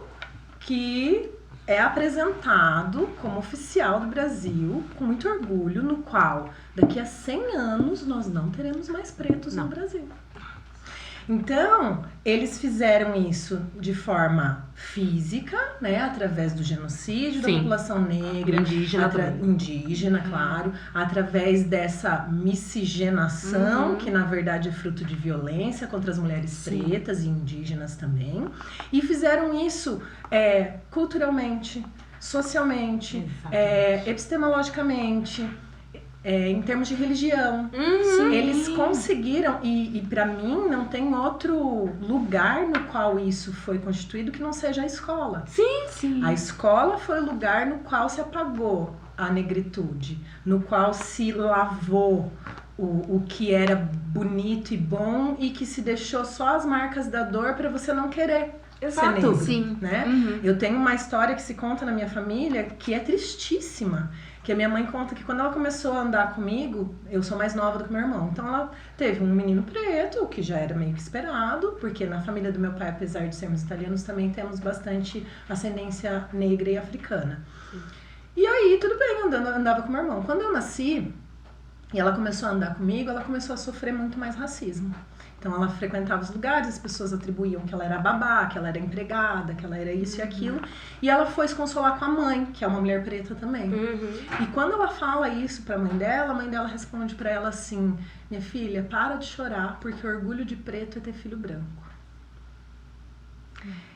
que é apresentado como oficial do Brasil, com muito orgulho, no qual daqui a 100 anos nós não teremos mais pretos no Brasil. Então, eles fizeram isso de forma física, né, através do genocídio da população negra, indígena, claro, através dessa miscigenação, que na verdade é fruto de violência contra as mulheres pretas e indígenas também, e fizeram isso culturalmente, socialmente, epistemologicamente, em termos de religião. Eles conseguiram, e para mim não tem outro lugar no qual isso foi constituído que não seja a escola. Sim. A escola foi o lugar no qual se apagou a negritude, no qual se lavou o que era bonito e bom e que se deixou só as marcas da dor para você não querer ser negro, Sim. né? Eu tenho uma história que se conta na minha família que é tristíssima. Que a minha mãe conta que quando ela começou a andar comigo, eu sou mais nova do que meu irmão, então ela teve um menino preto, o que já era meio que esperado, porque na família do meu pai, apesar de sermos italianos, também temos bastante ascendência negra e africana. E aí, tudo bem, andava com meu irmão. Quando eu nasci, e ela começou a andar comigo, ela começou a sofrer muito mais racismo. Então ela frequentava os lugares, as pessoas atribuíam que ela era babá, que ela era empregada, que ela era isso e aquilo. E ela foi se consolar com a mãe, que é uma mulher preta também. E quando ela fala isso pra mãe dela, a mãe dela responde pra ela assim: minha filha, para de chorar, porque o orgulho de preto é ter filho branco.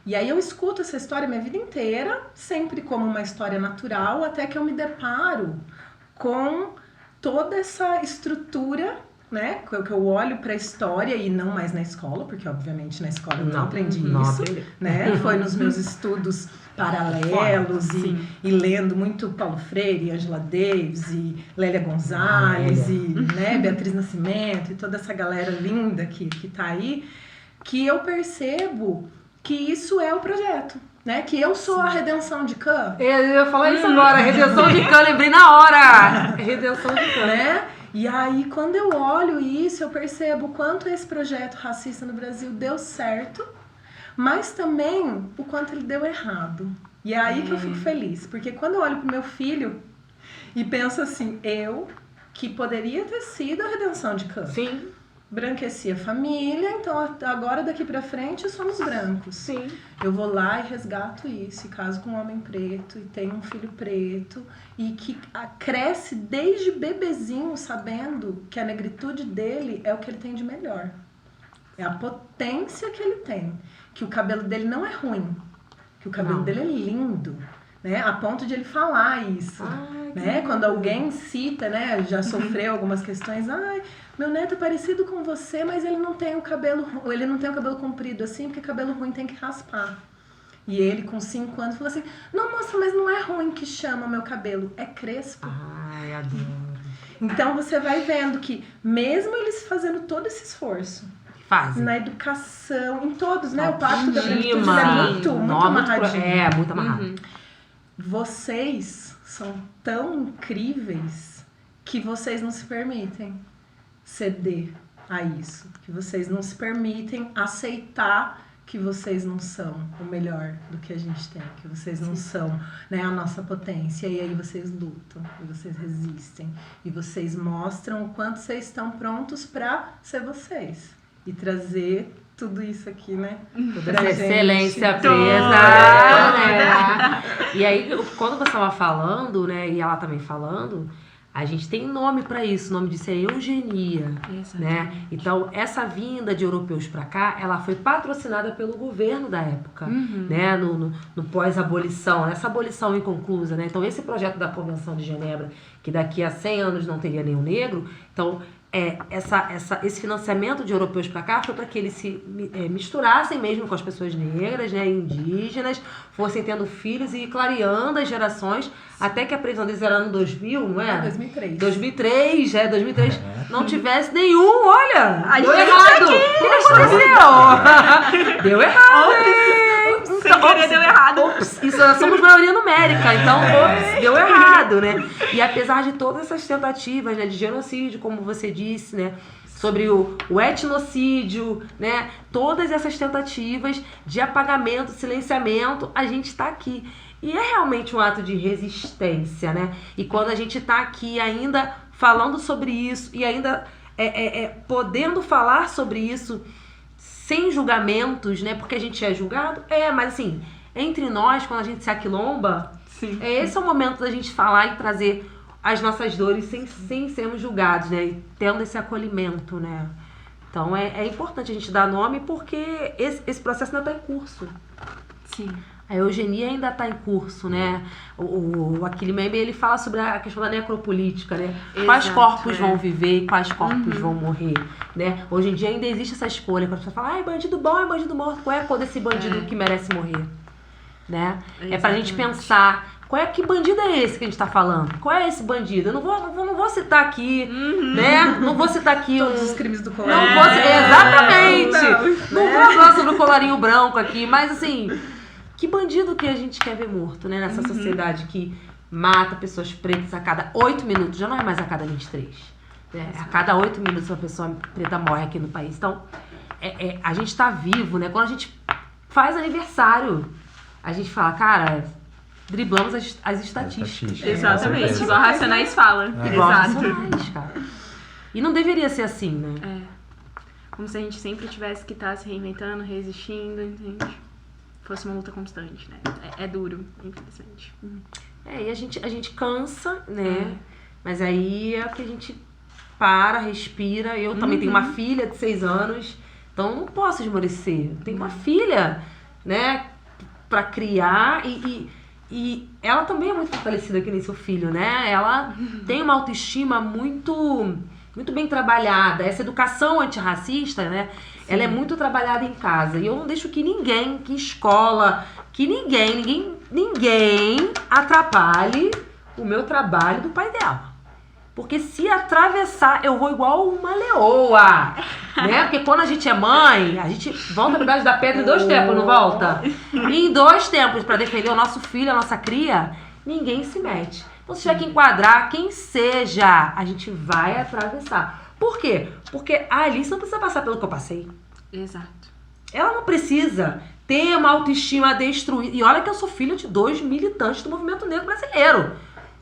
E aí eu escuto essa história minha vida inteira, sempre como uma história natural, até que eu me deparo com toda essa estrutura, né, que eu olho para a história e não mais na escola, porque obviamente na escola eu não aprendi isso, né? Foi nos meus estudos paralelos e lendo muito Paulo Freire, Angela Davis e Lélia Gonzalez e, né, Beatriz Nascimento e toda essa galera linda que tá aí, que eu percebo que isso é o projeto. né? Que eu sou a redenção de Khan. Eu ia falar isso agora, redenção de Khan, lembrei na hora. Redenção de Khan. Né? E aí, quando eu olho isso, eu percebo o quanto esse projeto racista no Brasil deu certo, mas também o quanto ele deu errado. E é aí que eu fico feliz, porque quando eu olho pro meu filho e penso assim, eu, que poderia ter sido a redenção de Khan, Sim, branqueci a família, então agora daqui pra frente somos brancos. sim. Eu vou lá e resgato isso, e caso com um homem preto, e tenho um filho preto, e que cresce desde bebezinho sabendo que a negritude dele é o que ele tem de melhor. É a potência que ele tem. Que o cabelo dele não é ruim, que o cabelo Não. dele é lindo, né? A ponto de ele falar isso. Né? Quando alguém cita, né? Já sofreu algumas questões, meu neto é parecido com você, mas ele não tem o cabelo comprido assim, porque cabelo ruim tem que raspar. E ele, com 5 anos, falou assim, não, moça, mas não é ruim que chama o meu cabelo, é crespo. Ai, adoro. Então você vai vendo que, mesmo eles fazendo todo esse esforço, Fazem. na educação, em todos, né? O pacto da branquitude Autoestima. é muito amarradinho. Muito amarrado. Vocês são tão incríveis que vocês não se permitem ceder a isso. Que vocês não se permitem aceitar que vocês não são o melhor do que a gente tem. Que vocês não são, né, a nossa potência. E aí vocês lutam, e vocês resistem. E vocês mostram o quanto vocês estão prontos para ser vocês. E trazer tudo isso aqui, né? Toda pra essa gente. excelência presa. Né? E aí, quando você estava falando, né, e ela também falando, a gente tem nome para isso. O nome disso é eugenia. Né? Então, essa vinda de europeus para cá, ela foi patrocinada pelo governo da época, né? No pós-abolição, essa abolição inconclusa. Né? Então, esse projeto da Convenção de Genebra, que daqui a 100 anos não teria nenhum negro, então... esse financiamento de europeus para cá foi para que eles se misturassem mesmo com as pessoas negras, né, indígenas, fossem tendo filhos e clareando as gerações, até que a previsão deles era no 2000, não é? 2003. 2003, não tivesse nenhum, olha, deu errado. O que aconteceu? Deu errado, Sem querer deu errado. Isso, nós somos maioria numérica, então deu errado, né? E apesar de todas essas tentativas, né, de genocídio, como você disse, né, sobre o etnocídio, né, todas essas tentativas de apagamento, silenciamento, a gente está aqui. E é realmente um ato de resistência, né? E quando a gente está aqui ainda falando sobre isso e ainda podendo falar sobre isso sem julgamentos, né? Porque a gente é julgado, mas assim, entre nós, quando a gente se aquilomba, esse é o momento da gente falar e trazer as nossas dores sem sermos julgados, né? E tendo esse acolhimento, né? Então é importante a gente dar nome porque esse processo ainda está em curso. Sim. A eugenia ainda está em curso, né? O Achille Mbembe, ele fala sobre a questão da necropolítica, né? Exato, quais corpos vão viver e quais corpos vão morrer, né? Hoje em dia ainda existe essa escolha, quando a pessoa fala, bandido bom é bandido morto, qual é a cor desse bandido que merece morrer, né? É pra gente pensar, que bandido é esse que a gente tá falando? Qual é esse bandido? Eu não vou citar aqui, né? Não vou citar aqui todos os crimes do Não colarinho. vou exatamente! Não vou falar sobre o colarinho branco aqui, mas assim... Que bandido que a gente quer ver morto, né? Nessa sociedade que mata pessoas pretas a cada 8 minutos. Já não é mais a cada 23. Né? A cada 8 minutos uma pessoa preta morre aqui no país. Então, a gente tá vivo, né? Quando a gente faz aniversário, a gente fala, cara, driblamos as estatísticas. Exatamente, igual Racionais fala. Igual Exato. Racionais, cara. E não deveria ser assim, né? Como se a gente sempre tivesse que estar se reinventando, resistindo, entende? Fosse uma luta constante, né? É duro, é interessante. E a gente cansa, né? Mas aí é que a gente para, respira. Eu também tenho uma filha de 6 anos, então eu não posso esmorecer. Eu tenho uma filha, né? Pra criar e ela também é muito fortalecida que nem seu filho, né? Ela tem uma autoestima muito bem trabalhada. Essa educação antirracista, né? Sim. Ela é muito trabalhada em casa. E eu não deixo que ninguém, que escola, que ninguém atrapalhe o meu trabalho do pai dela. Porque se atravessar, eu vou igual uma leoa, né? Porque quando a gente é mãe, a gente volta debaixo da pedra em 2 tempos, não volta? E em 2 tempos, pra defender o nosso filho, a nossa cria, ninguém se mete. Então, se tiver que enquadrar quem seja, a gente vai atravessar. Por quê? Porque a Alice não precisa passar pelo que eu passei. Exato. Ela não precisa ter uma autoestima destruída. E olha que eu sou filha de 2 militantes do movimento negro brasileiro.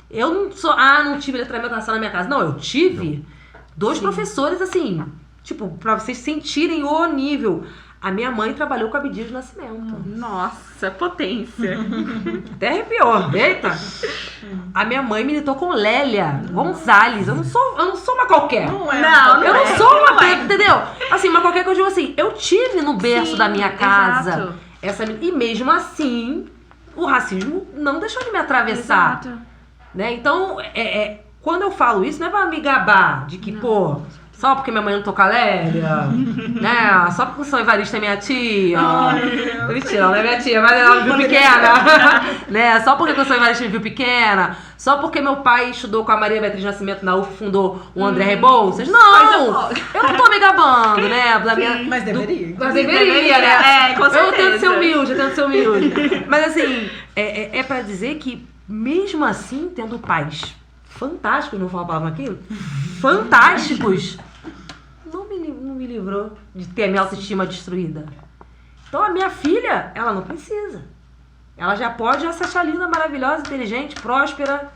Eu não sou, não tive letramento racial na minha casa. Não, eu tive 2 professores, assim, tipo, pra vocês sentirem o nível. A minha mãe trabalhou com Abdias do Nascimento. Nossa, potência. Até arrepiou. Eita! A minha mãe militou com Lélia Gonzalez. Eu não sou uma qualquer. Não é. Não, Eu não não é. sou uma preta, entendeu? Assim, uma qualquer que eu digo assim, eu tive no berço Sim, da minha casa. exato. E mesmo assim, o racismo não deixou de me atravessar. Exato. Né? Então, quando eu falo isso, não é pra me gabar de que, pô, só porque minha mãe não toca Lélia, né? Só porque o São Evaristo é minha tia. Mentira, não é minha tia, mas ela me viu pequena. Né? Só porque o São Evaristo me viu pequena. Só porque meu pai estudou com a Maria Beatriz Nascimento na UF, fundou o André Rebouças. Não! Eu não tô me gabando, né? Da minha, Mas deveria. mas deveria, né? Com certeza. Eu tento ser humilde, Mas assim, é pra dizer que, mesmo assim, tendo pais fantásticos, não vou falar a palavra aqui, fantásticos, não me livrou de ter a minha autoestima destruída. Então a minha filha, ela não precisa. Ela já pode se achar linda, maravilhosa, inteligente, próspera,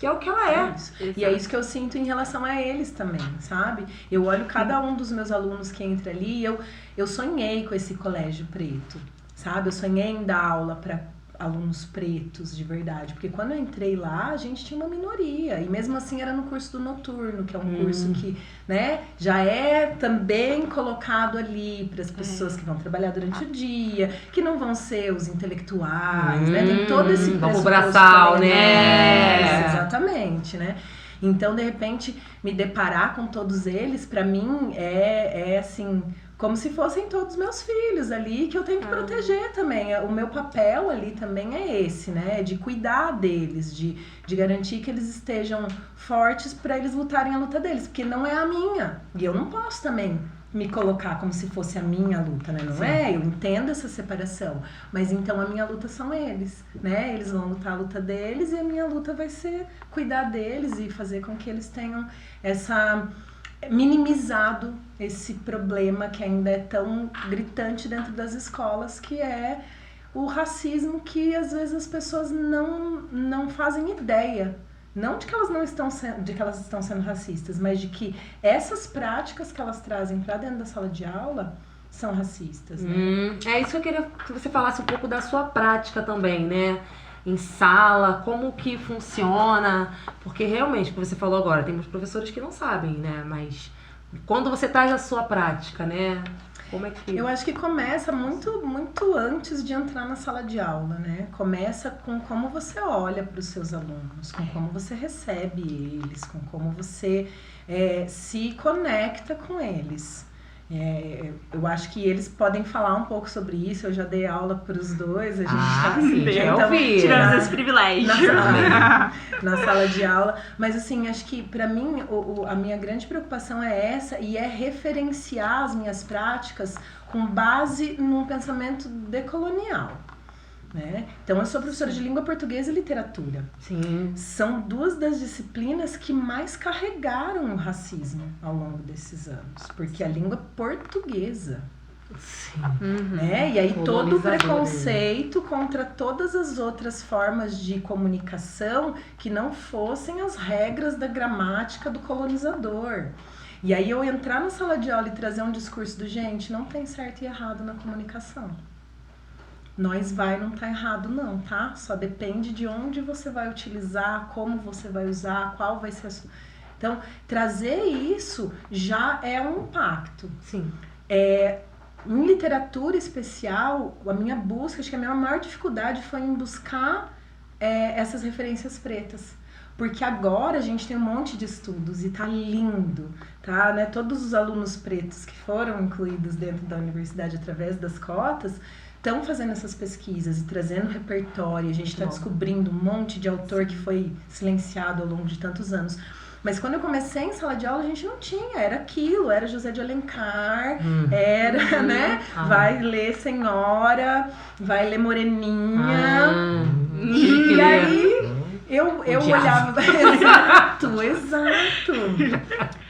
que é o que ela é. E é isso que eu sinto em relação a eles também, sabe? Eu olho cada um dos meus alunos que entra ali, eu sonhei com esse colégio preto, sabe? Eu sonhei em dar aula para alunos pretos de verdade, porque quando eu entrei lá, a gente tinha uma minoria, e mesmo assim era no curso do noturno, que é um curso que, né, já é também colocado ali para as pessoas que vão trabalhar durante o dia, que não vão ser os intelectuais, né, tem todo esse vamos braçal, também, né? Exatamente, né. Então, de repente, me deparar com todos eles, para mim, é assim, como se fossem todos meus filhos ali, que eu tenho que proteger também. O meu papel ali também é esse, né? De cuidar deles, de garantir que eles estejam fortes para eles lutarem a luta deles, porque não é a minha. E eu não posso também me colocar como se fosse a minha luta, né? Não é? Eu entendo essa separação. Mas então a minha luta são eles, né? Eles vão lutar a luta deles e a minha luta vai ser cuidar deles e fazer com que eles tenham minimizado esse problema que ainda é tão gritante dentro das escolas, que é o racismo, que às vezes as pessoas não fazem ideia. Não de que elas não estão sendo racistas, mas de que essas práticas que elas trazem para dentro da sala de aula são racistas, né? É isso que eu queria que você falasse um pouco da sua prática também, né? Em sala, como que funciona, porque realmente, como você falou agora, tem muitos professores que não sabem, né? Mas quando você traz a sua prática, né? Como é que... Eu acho que começa muito, muito antes de entrar na sala de aula, né? Começa com como você olha para os seus alunos, com como você recebe eles, com como você se conecta com eles. Eu acho que eles podem falar um pouco sobre isso. Eu já dei aula para os dois. A gente tiramos esse privilégio na sala de aula. Mas assim, acho que para mim a minha grande preocupação é essa, e é referenciar as minhas práticas com base num pensamento decolonial. Né? Então, eu sou professora de língua portuguesa e literatura. Sim. São 2 das disciplinas que mais carregaram o racismo ao longo desses anos. Porque a língua portuguesa. Sim. Né? E aí todo o preconceito contra todas as outras formas de comunicação que não fossem as regras da gramática do colonizador. E aí eu entrar na sala de aula e trazer um discurso do gente, não tem certo e errado na comunicação. Não tá errado não, tá? Só depende de onde você vai utilizar, como você vai usar, qual vai ser a sua... Então, trazer isso já é um impacto. Sim. Em literatura especial, a minha busca, acho que a minha maior dificuldade foi em buscar essas referências pretas. Porque agora a gente tem um monte de estudos e tá lindo, tá? Né? Todos os alunos pretos que foram incluídos dentro da universidade através das cotas estão fazendo essas pesquisas e trazendo repertório. A gente está descobrindo um monte de autor que foi silenciado ao longo de tantos anos. Mas quando eu comecei em sala de aula, a gente não tinha, era aquilo, era José de Alencar, era, né? Vai ler Senhora, vai ler Moreninha. E aí eu olhava. Exato.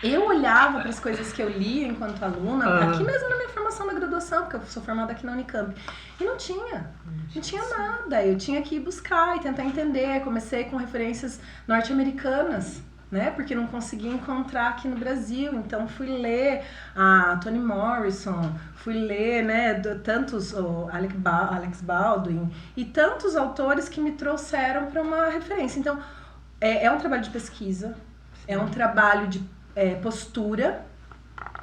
Eu olhava para as coisas que eu lia enquanto aluna, aqui mesmo na minha formação da graduação, porque eu sou formada aqui na Unicamp. E não tinha nada. Eu tinha que ir buscar e tentar entender. Comecei com referências norte-americanas, né? Porque não conseguia encontrar aqui no Brasil. Então fui ler a Toni Morrison, fui ler, né, tantos, o Alex Baldwin e tantos autores que me trouxeram para uma referência. Então é um trabalho de pesquisa, é um trabalho de postura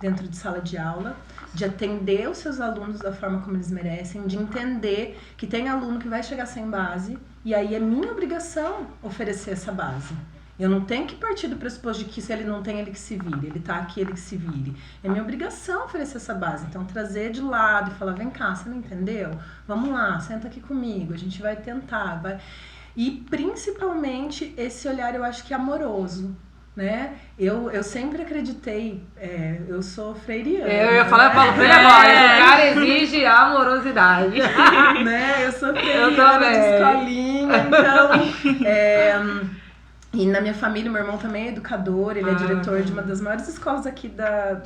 dentro de sala de aula, de atender os seus alunos da forma como eles merecem, de entender que tem aluno que vai chegar sem base, e aí é minha obrigação oferecer essa base. Eu não tenho que partir do pressuposto de que se ele não tem, ele que se vire, ele tá aqui, ele que se vire. É minha obrigação oferecer essa base. Então, trazer de lado e falar, vem cá, você não entendeu? Vamos lá, senta aqui comigo, a gente vai tentar. E, principalmente, esse olhar, eu acho que é amoroso. Né? Eu sempre acreditei, eu sou freiriana. Eu ia falar, Paulo Freire agora, o cara exige amorosidade. Né? Eu sou freiriana de escolinha, então... E na minha família, meu irmão também é educador, ele é diretor de uma das maiores escolas aqui da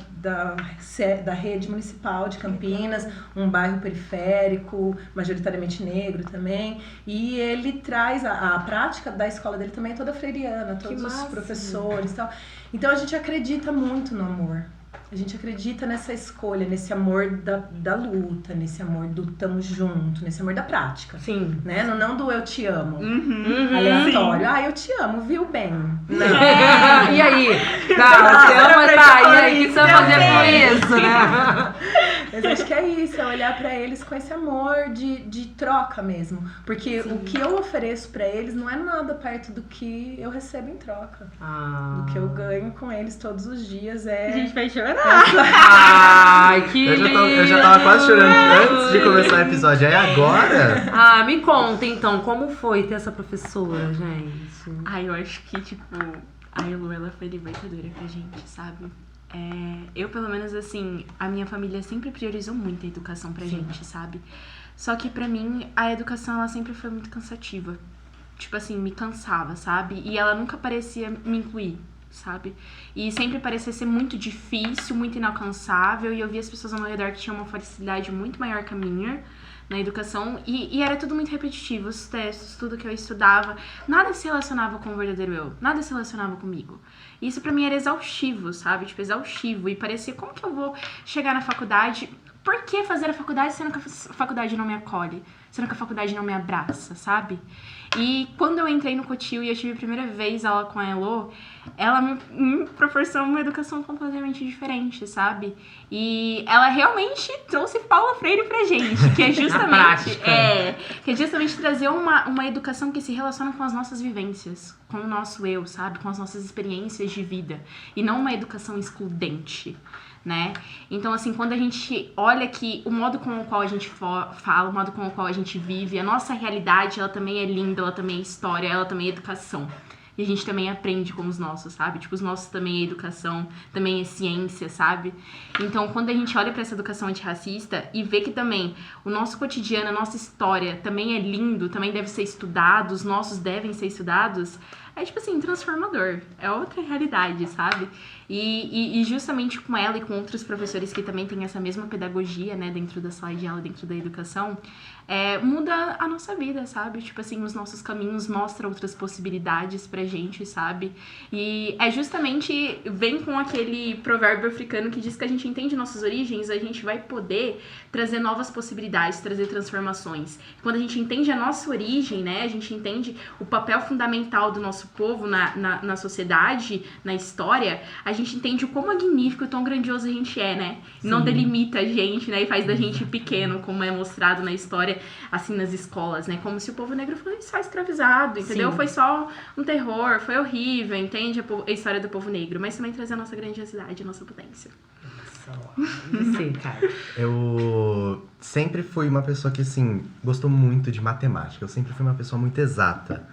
rede municipal de Campinas, um bairro periférico, majoritariamente negro também. E ele traz a prática da escola dele também é toda freiriana, todos os professores e tal. Então a gente acredita muito no amor. A gente acredita nessa escolha, nesse amor da luta, nesse amor do tamo junto, nesse amor da prática. Sim. Né? Não do eu te amo. Aleatório. Sim. Eu te amo, viu bem? Não. E aí? Tá, você ama, tá. E aí, o que você vai fazer com isso, né? Mas acho que é isso, é olhar pra eles com esse amor de troca mesmo. Porque o que eu ofereço pra eles não é nada perto do que eu recebo em troca. Do que eu ganho com eles todos os dias A gente vai chorar. Ai, que eu já tava quase chorando antes de começar o episódio. Aí agora... me conta então, como foi ter essa professora, gente? Eu acho que, tipo, a Elu, ela foi libertadora pra gente, sabe? Eu, pelo menos, assim, a minha família sempre priorizou muito a educação pra gente, sabe? Só que pra mim, a educação, ela sempre foi muito cansativa. Tipo assim, me cansava, sabe? E ela nunca parecia me incluir, sabe? E sempre parecia ser muito difícil, muito inalcançável, e eu via as pessoas ao meu redor que tinham uma facilidade muito maior que a minha na educação, e era tudo muito repetitivo, os testes, tudo que eu estudava, nada se relacionava com o verdadeiro eu, nada se relacionava comigo. E isso pra mim era exaustivo, sabe? Tipo, exaustivo, e parecia, como que eu vou chegar na faculdade? Por que fazer a faculdade sendo que a faculdade não me acolhe? Sendo que a faculdade não me abraça, sabe? E quando eu entrei no Cotil e eu tive a primeira vez aula com a Elo, ela me proporcionou uma educação completamente diferente, sabe? E ela realmente trouxe Paulo Freire pra gente, que é justamente, que é justamente trazer uma educação que se relaciona com as nossas vivências, com o nosso eu, sabe? Com as nossas experiências de vida, e não uma educação excludente, né? Então, assim, quando a gente olha que o modo com o qual a gente fala, o modo com o qual a gente vive, a nossa realidade, ela também é linda, ela também é história, ela também é educação. E a gente também aprende com os nossos, sabe? Tipo, os nossos também é educação, também é ciência, sabe? Então, quando a gente olha pra essa educação antirracista e vê que também o nosso cotidiano, a nossa história também é lindo, também deve ser estudado, os nossos devem ser estudados, é, tipo assim, transformador. É outra realidade, sabe? E justamente com ela e com outros professores que também têm essa mesma pedagogia, né, dentro da sala de aula, dentro da educação, muda a nossa vida, sabe? Tipo assim, os nossos caminhos mostram outras possibilidades pra gente, sabe? E é justamente, vem com aquele provérbio africano que diz que a gente entende nossas origens, a gente vai poder trazer novas possibilidades, trazer transformações. Quando a gente entende a nossa origem, né, a gente entende o papel fundamental do nosso povo na sociedade, na história, a gente entende o quão magnífico e tão grandioso a gente é, né? Sim. Não delimita a gente, né, e faz da gente pequeno, como é mostrado na história, assim, nas escolas, né? Como se o povo negro fosse só escravizado, entendeu? Sim. Foi só um terror, foi horrível, entende? A história do povo negro, mas também trazer a nossa grandiosidade, a nossa potência. Sim, cara. Eu sempre fui uma pessoa que, assim, gostou muito de matemática. Eu sempre fui uma pessoa muito exata.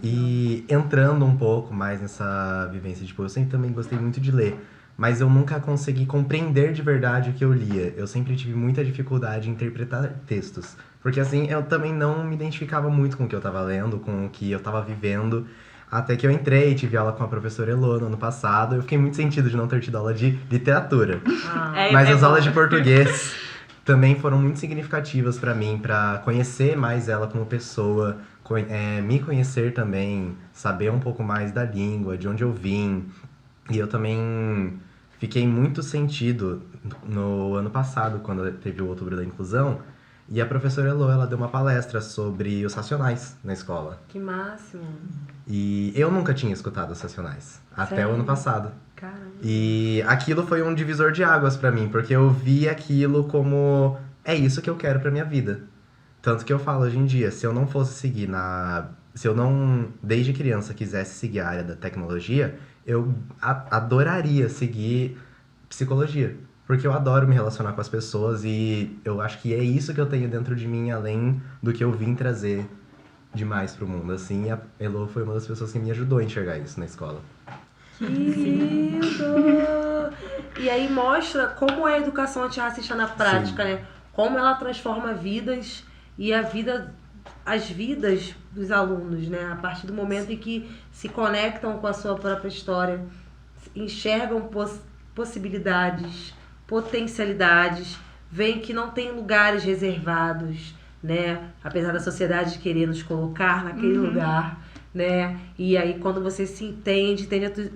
E entrando um pouco mais nessa vivência, tipo, eu sempre também gostei muito de ler, mas eu nunca consegui compreender de verdade o que eu lia. Eu sempre tive muita dificuldade em interpretar textos. Porque assim, eu também não me identificava muito com o que eu tava lendo, com o que eu tava vivendo. Até que eu entrei, tive aula com a professora Elô no ano passado. Eu fiquei muito sentido de não ter tido aula de literatura. Mas as aulas de português também foram muito significativas pra mim, pra conhecer mais ela como pessoa, me conhecer também, saber um pouco mais da língua, de onde eu vim. E eu também fiquei muito sentido no ano passado, quando teve o Outubro da Inclusão. E a professora Elô, ela deu uma palestra sobre os Racionais na escola. Que máximo. E eu nunca tinha escutado os Racionais, até Sério? o ano passado. Caramba. E aquilo foi um divisor de águas pra mim, porque eu vi aquilo como, é isso que eu quero pra minha vida. Tanto que eu falo hoje em dia, se eu não fosse seguir se eu não, desde criança, quisesse seguir a área da tecnologia, eu adoraria seguir psicologia. Porque eu adoro me relacionar com as pessoas e eu acho que é isso que eu tenho dentro de mim, além do que eu vim trazer demais pro mundo. Assim, a Elô foi uma das pessoas que me ajudou a enxergar isso na escola. Que lindo! E aí mostra como é a educação antirracista na prática, né? Como ela transforma vidas e as vidas dos alunos, né? A partir do momento em que se conectam com a sua própria história, enxergam possibilidades, potencialidades, veem que não tem lugares reservados, né? Apesar da sociedade querer nos colocar naquele lugar, né? E aí quando você se entende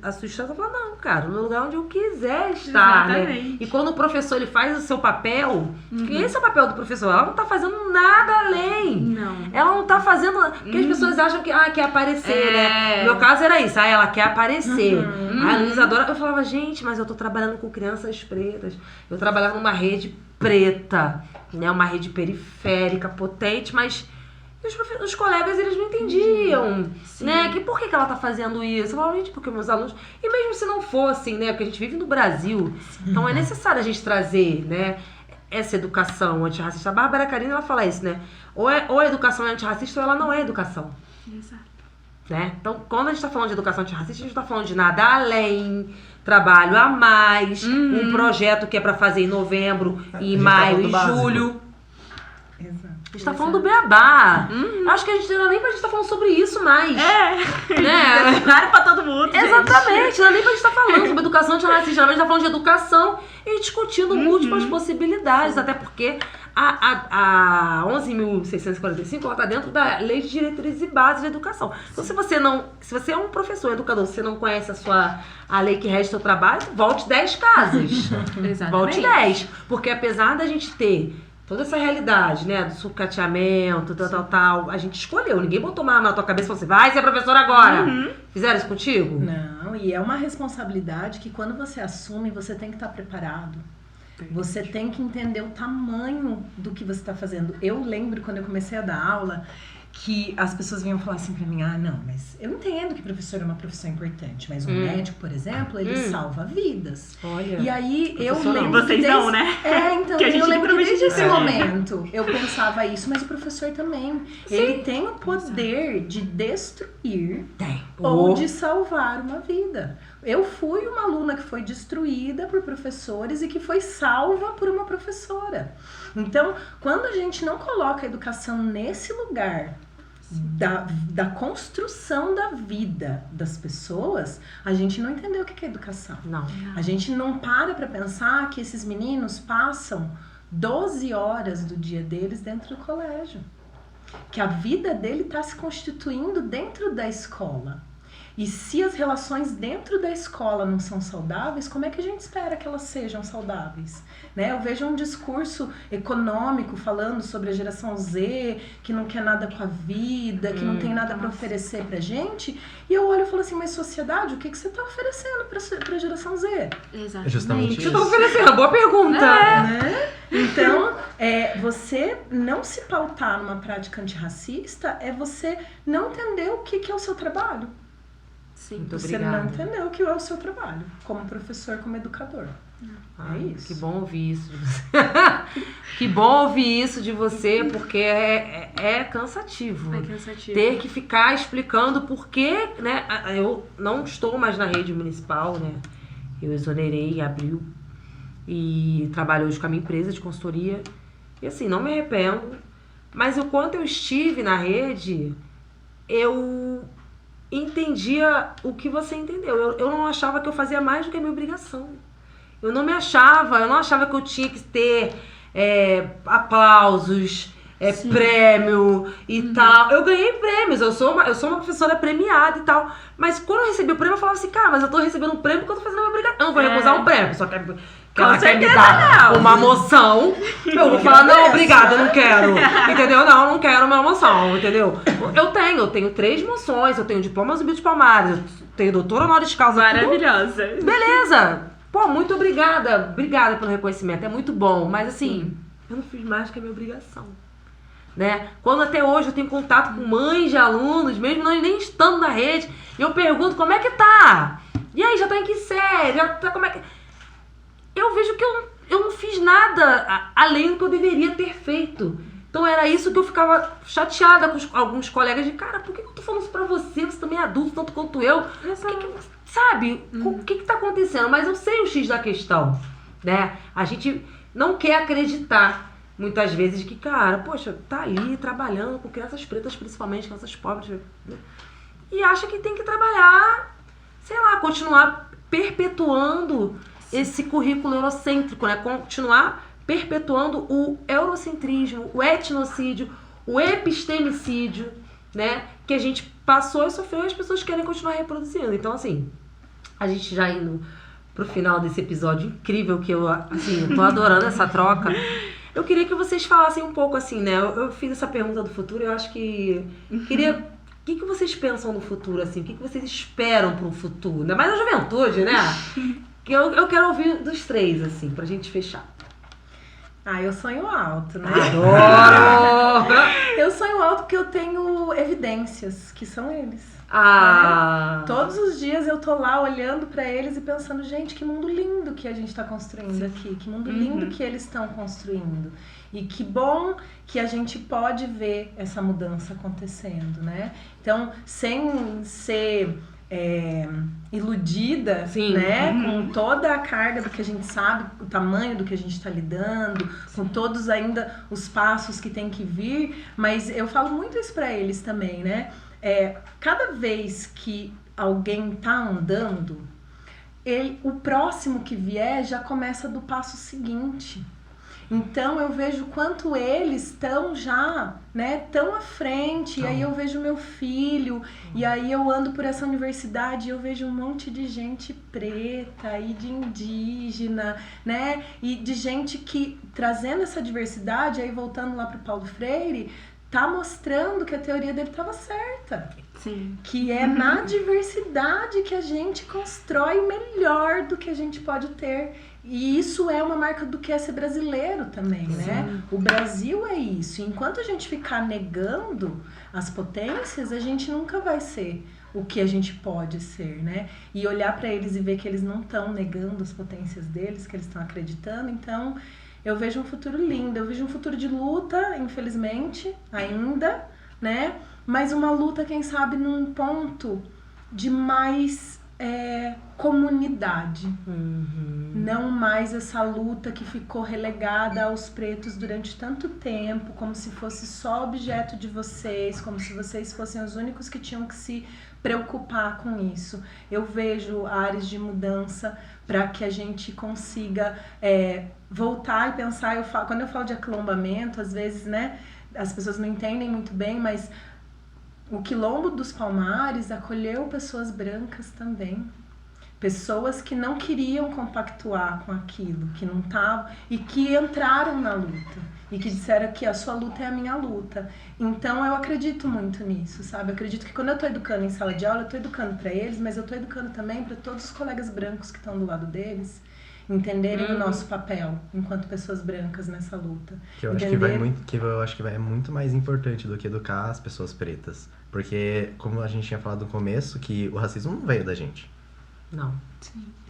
a sua história, você fala, não, cara, no lugar onde eu quiser estar, Exatamente. né? E quando o professor ele faz o seu papel, que esse é o papel do professor, ela não tá fazendo nada além. Não. Ela não tá fazendo. Porque as pessoas acham que quer aparecer, né? No meu caso era isso, ela quer aparecer. A Luísa adora. Eu falava, gente, mas eu tô trabalhando com crianças pretas. Eu trabalhava numa rede preta, né? Uma rede periférica, potente, mas os colegas, eles não entendiam, né? Que por que ela tá fazendo isso? Eu falava, gente, porque meus alunos... E mesmo se não fossem, né? Porque a gente vive no Brasil, então é necessário a gente trazer, né? Essa educação antirracista. A Bárbara Carina, ela fala isso, né? Ou a educação é antirracista ou ela não é educação. Exato. Né? Então, quando a gente tá falando de educação antirracista, a gente tá falando de nada além, trabalho a mais, um projeto que é pra fazer em novembro, em maio, em julho. Exato. A gente tá falando do beabá. Acho que a gente não é nem pra gente tá falando sobre isso mais. Né? Claro pra todo mundo, gente. Exatamente, não é nem pra gente estar falando sobre educação antirracista, a gente tá falando de educação e discutindo múltiplas possibilidades, até porque a 11.645 ela tá dentro da Lei de Diretrizes e Bases da Educação. Então se você é um professor, um educador, se você não conhece a lei que rege o seu trabalho, volte 10 casas. Volte 10. Porque apesar da gente ter toda essa realidade, né, do sucateamento, tal, a gente escolheu. Ninguém botou uma arma na tua cabeça e falou assim, vai ser professor agora. Fizeram isso contigo? Não, e é uma responsabilidade que quando você assume, você tem que estar preparado. Você tem que entender o tamanho do que você está fazendo. Eu lembro quando eu comecei a dar aula que as pessoas vinham falar assim pra mim, não, mas eu entendo que professor é uma profissão importante, mas um médico, por exemplo, ele salva vidas. Olha. E aí eu Professor, lembro vocês não, né? Então Que a gente eu lembro que literalmente desde esse é. momento eu pensava isso, mas o professor também. Ele tem o poder de destruir ou de salvar uma vida. Eu fui uma aluna que foi destruída por professores e que foi salva por uma professora. Então, quando a gente não coloca a educação nesse lugar da construção da vida das pessoas, a gente não entendeu o que é educação. Não. A gente não para pensar que esses meninos passam 12 horas do dia deles dentro do colégio. Que a vida dele está se constituindo dentro da escola. E se as relações dentro da escola não são saudáveis, como é que a gente espera que elas sejam saudáveis? Né? Eu vejo um discurso econômico falando sobre a geração Z, que não quer nada com a vida, que não tem nada para oferecer pra gente. E eu olho e falo assim, mas sociedade, o que você está oferecendo pra geração Z? Exatamente. É justamente Você isso. tá oferecendo, boa pergunta. Né? Então, você não se pautar numa prática antirracista é você não entender o que é o seu trabalho. Sim. Muito Você obrigada. não entendeu o que é o seu trabalho, como professor, como educador. É isso. Que bom ouvir isso de você. Que bom ouvir isso de você, porque é cansativo. É cansativo. Ter que ficar explicando por que, né? Eu não estou mais na rede municipal, né? Eu exonerei em abril e trabalho hoje com a minha empresa de consultoria. E assim, não me arrependo. Mas o quanto eu estive na rede, eu entendia o que você entendeu. Eu não achava que eu fazia mais do que a minha obrigação. Eu não achava que eu tinha que ter aplausos, prêmio e tal. Eu ganhei prêmios, eu sou uma professora premiada e tal. Mas quando eu recebi o prêmio, eu falava assim, cara, mas eu tô recebendo um prêmio porque eu tô fazendo a minha obrigação. Eu não vou recusar um prêmio, só que ela quer me dar uma moção. Eu vou falar, não, obrigada, eu não quero. Entendeu? Não quero uma moção, entendeu? Eu tenho 3 moções, eu tenho diploma Zumbi de Palmares, eu tenho doutora honoris causa. Maravilhosa. Beleza! Pô, muito obrigada. Obrigada pelo reconhecimento, é muito bom. Mas assim, eu não fiz mais do que a minha obrigação. Né? Quando até hoje eu tenho contato com mães de alunos, mesmo não nem estando na rede, e eu pergunto como é que tá? E aí, já tá em que série? Já tá, como é que... Eu vejo que eu não fiz nada além do que eu deveria ter feito. Então era isso que eu ficava chateada com alguns colegas de, cara, por que eu tô falando isso pra você? Você também é adulto, tanto quanto eu. Sabe? O que tá acontecendo? Mas eu sei o X da questão, né? A gente não quer acreditar, muitas vezes, de que, cara, poxa, tá ali trabalhando com crianças pretas, principalmente, crianças pobres, né? E acha que tem que trabalhar, sei lá, continuar perpetuando esse currículo eurocêntrico, né? Continuar perpetuando o eurocentrismo, o etnocídio, o epistemicídio, né? Que a gente passou e sofreu e as pessoas querem continuar reproduzindo. Então, assim, a gente já indo pro final desse episódio incrível, que eu tô adorando essa troca, eu queria que vocês falassem um pouco, assim, né? Eu fiz essa pergunta do futuro, eu acho que queria... O que vocês pensam no futuro, assim? O que vocês esperam para um futuro? Ainda mais a juventude, né? Que eu quero ouvir dos 3, assim, pra gente fechar. Eu sonho alto, né? Adoro! Eu sonho alto porque eu tenho evidências, que são eles. Todos os dias eu tô lá olhando pra eles e pensando, gente, que mundo lindo que a gente tá construindo aqui. Que mundo lindo que eles estão construindo. E que bom que a gente pode ver essa mudança acontecendo, né? Então, sem ser... iludida, né? Com toda a carga do que a gente sabe, o tamanho do que a gente está lidando, com todos ainda os passos que tem que vir, mas eu falo muito isso para eles também, né? Cada vez que alguém tá andando, o próximo que vier já começa do passo seguinte. Então eu vejo quanto eles estão já, né, tão à frente, e aí eu vejo meu filho, e aí eu ando por essa universidade e eu vejo um monte de gente preta e de indígena, né, e de gente que, trazendo essa diversidade, aí voltando lá pro Paulo Freire, tá mostrando que a teoria dele estava certa. Sim. Que é na diversidade que a gente constrói melhor do que a gente pode ter. E isso é uma marca do que é ser brasileiro também, né? O Brasil é isso. Enquanto a gente ficar negando as potências, a gente nunca vai ser o que a gente pode ser, né? E olhar para eles e ver que eles não estão negando as potências deles, que eles estão acreditando. Então, eu vejo um futuro lindo. Eu vejo um futuro de luta, infelizmente, ainda, né? Mas uma luta, quem sabe, num ponto de mais... comunidade. Não mais essa luta que ficou relegada aos pretos durante tanto tempo, como se fosse só objeto de vocês, como se vocês fossem os únicos que tinham que se preocupar com isso. Eu vejo áreas de mudança para que a gente consiga voltar e pensar. Quando eu falo de aquilombamento, às vezes, né, as pessoas não entendem muito bem, mas o Quilombo dos Palmares acolheu pessoas brancas também. Pessoas que não queriam compactuar com aquilo, que não estavam, e que entraram na luta. E que disseram que a sua luta é a minha luta. Então eu acredito muito nisso, sabe? Eu acredito que quando eu estou educando em sala de aula, eu estou educando para eles, mas eu estou educando também para todos os colegas brancos que estão do lado deles, entenderem o nosso papel enquanto pessoas brancas nessa luta. Que eu acho que é muito mais importante do que educar as pessoas pretas. Porque, como a gente tinha falado no começo, que o racismo não veio da gente. Não.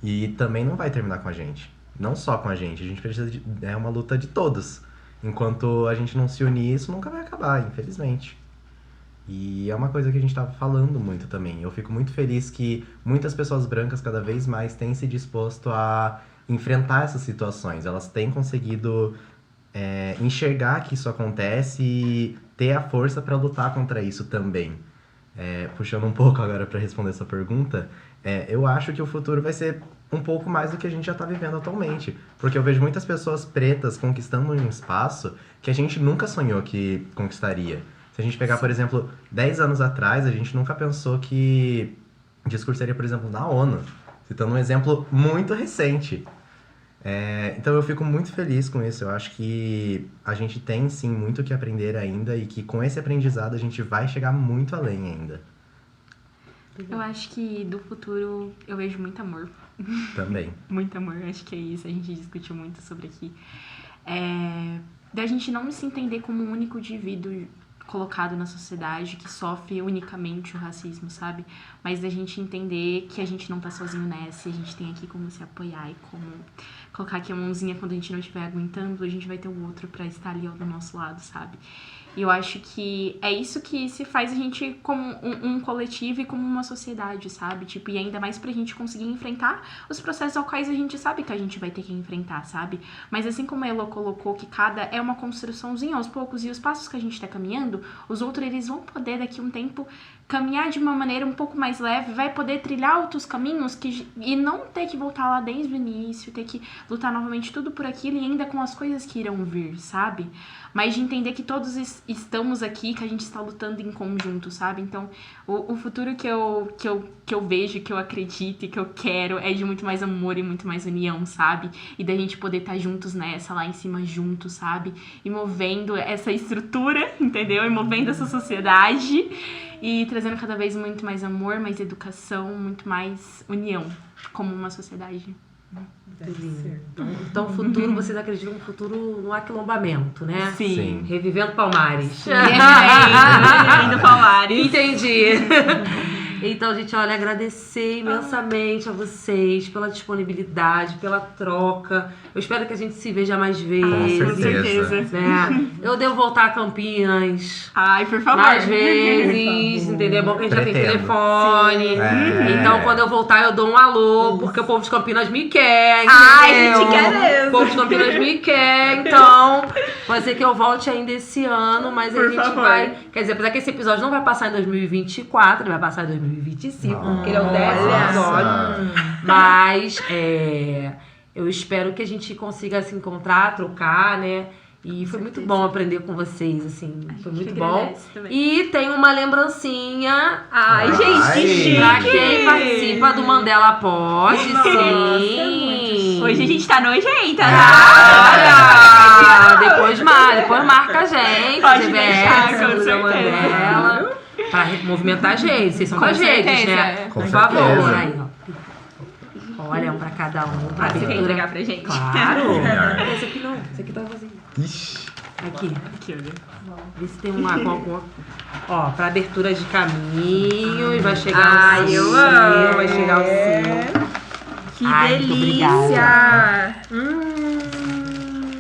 E também não vai terminar com a gente. Não só com a gente precisa é uma luta de todos. Enquanto a gente não se unir, isso nunca vai acabar, infelizmente. E é uma coisa que a gente tava falando muito também. Eu fico muito feliz que muitas pessoas brancas cada vez mais têm se disposto a enfrentar essas situações. Elas têm conseguido enxergar que isso acontece e ter a força para lutar contra isso também. Puxando um pouco agora para responder essa pergunta, eu acho que o futuro vai ser um pouco mais do que a gente já está vivendo atualmente. Porque eu vejo muitas pessoas pretas conquistando um espaço que a gente nunca sonhou que conquistaria. Se a gente pegar, por exemplo, 10 anos atrás, a gente nunca pensou que discursaria, por exemplo, na ONU. Citando um exemplo muito recente. Então eu fico muito feliz com isso. Eu acho que a gente tem, sim, muito o que aprender ainda e que com esse aprendizado a gente vai chegar muito além ainda. Eu acho que do futuro eu vejo muito amor. Também. Muito amor, acho que é isso. A gente discutiu muito sobre aqui. Da gente não se entender como um único indivíduo colocado na sociedade que sofre unicamente o racismo, sabe? Mas da gente entender que a gente não tá sozinho nessa, e a gente tem aqui como se apoiar e como colocar aqui a mãozinha quando a gente não estiver aguentando, a gente vai ter o outro pra estar ali do nosso lado, sabe? E eu acho que é isso que se faz a gente como um coletivo e como uma sociedade, sabe? Tipo, e ainda mais pra gente conseguir enfrentar os processos aos quais a gente sabe que a gente vai ter que enfrentar, sabe? Mas assim como a Elo colocou que cada é uma construçãozinha aos poucos e os passos que a gente tá caminhando, os outros eles vão poder daqui a um tempo caminhar de uma maneira um pouco mais leve, vai poder trilhar outros caminhos e não ter que voltar lá desde o início, ter que lutar novamente tudo por aquilo e ainda com as coisas que irão vir, sabe? Mas de entender que todos estamos aqui, que a gente está lutando em conjunto, sabe? Então, o futuro que eu vejo, que eu acredito e que eu quero é de muito mais amor e muito mais união, sabe? E da gente poder estar juntos nessa, lá em cima juntos, sabe? E movendo essa estrutura, entendeu? E movendo essa sociedade e trazendo cada vez muito mais amor, mais educação, muito mais união como uma sociedade. Então, o futuro, vocês acreditam no futuro no aquilombamento, né? Sim. Revivendo Palmares. Revivendo Palmares. Entendi. Então, gente, olha, agradecer imensamente a vocês pela disponibilidade, pela troca. Eu espero que a gente se veja mais vezes. Com certeza. Né? Eu devo voltar a Campinas. Ai, por favor. Mais vezes, entendeu? É bom que a gente já tem telefone. Então, quando eu voltar, eu dou um alô, porque o povo de Campinas me quer, entendeu? Ai, a gente quer mesmo. O povo de Campinas me quer, então pode ser que eu volte ainda esse ano, mas a gente vai... Quer dizer, apesar que esse episódio não vai passar em 2024, ele vai passar em 2025, porque ele é o 10º episódio. Mas eu espero que a gente consiga se encontrar, trocar, né? E foi muito bom aprender com vocês, assim. Foi muito bom. E tem uma lembrancinha. Ai, gente, que chique! Pra quem participa do Mandela Pod, sim. Hoje a gente tá nojenta, tá? Depois marca a gente. Pode deixar, com certeza. Mandela, pra movimentar a gente. Vocês são das redes, né? Com Por favor. certeza. Aí, ó. Olha, um pra cada um. Pra Você quer abertura. entregar pra gente? Claro. Esse aqui não. Esse aqui tá vazio. Ixi. Aqui. olha. Vê se tem uma. Ó, pra abertura de caminhos. Vai chegar o eu seu. amo. Vai chegar o seu. Que Ai, muito delícia!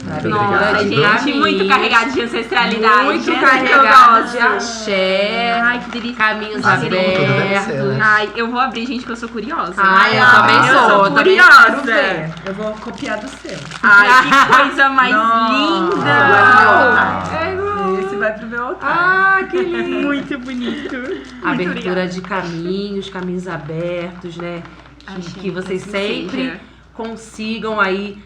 Muito Nossa, obrigado. gente, muito carregado de ancestralidade. Muito essa carregado de que eu gosto. axé. Ai, que delícia. Caminhos Tudo deve abertos. ser, né? Ai, eu vou abrir, gente, que eu sou curiosa. Ai, eu também eu sou. sou Também curiosa. quero ver. Eu vou copiar do seu. Ai, que coisa mais Nossa. linda! Esse vai pro meu altar. Ah, que lindo. Muito bonito. Muito Abertura obrigada. de caminhos abertos, né? Achei Que vocês que sempre seja. consigam aí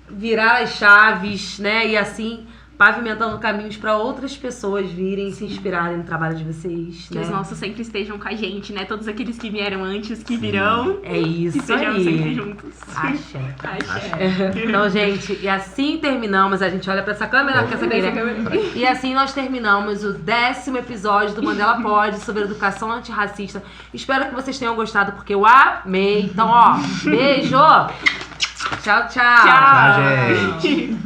virar as chaves, né? E assim, pavimentando caminhos para outras pessoas virem e se inspirarem no trabalho de vocês, Que né? os nossos sempre estejam com a gente, né? Todos aqueles que vieram antes, que virão. É isso E estejamos sempre aí. juntos. Axé. Axé. Então, gente, e assim terminamos. A gente olha pra essa câmera, que essa aqui, né? E assim nós terminamos o 10º episódio do Mandela Pod sobre educação antirracista. Espero que vocês tenham gostado, porque eu amei. Então, ó, beijo! Tchau, tchau! Tchau, gente.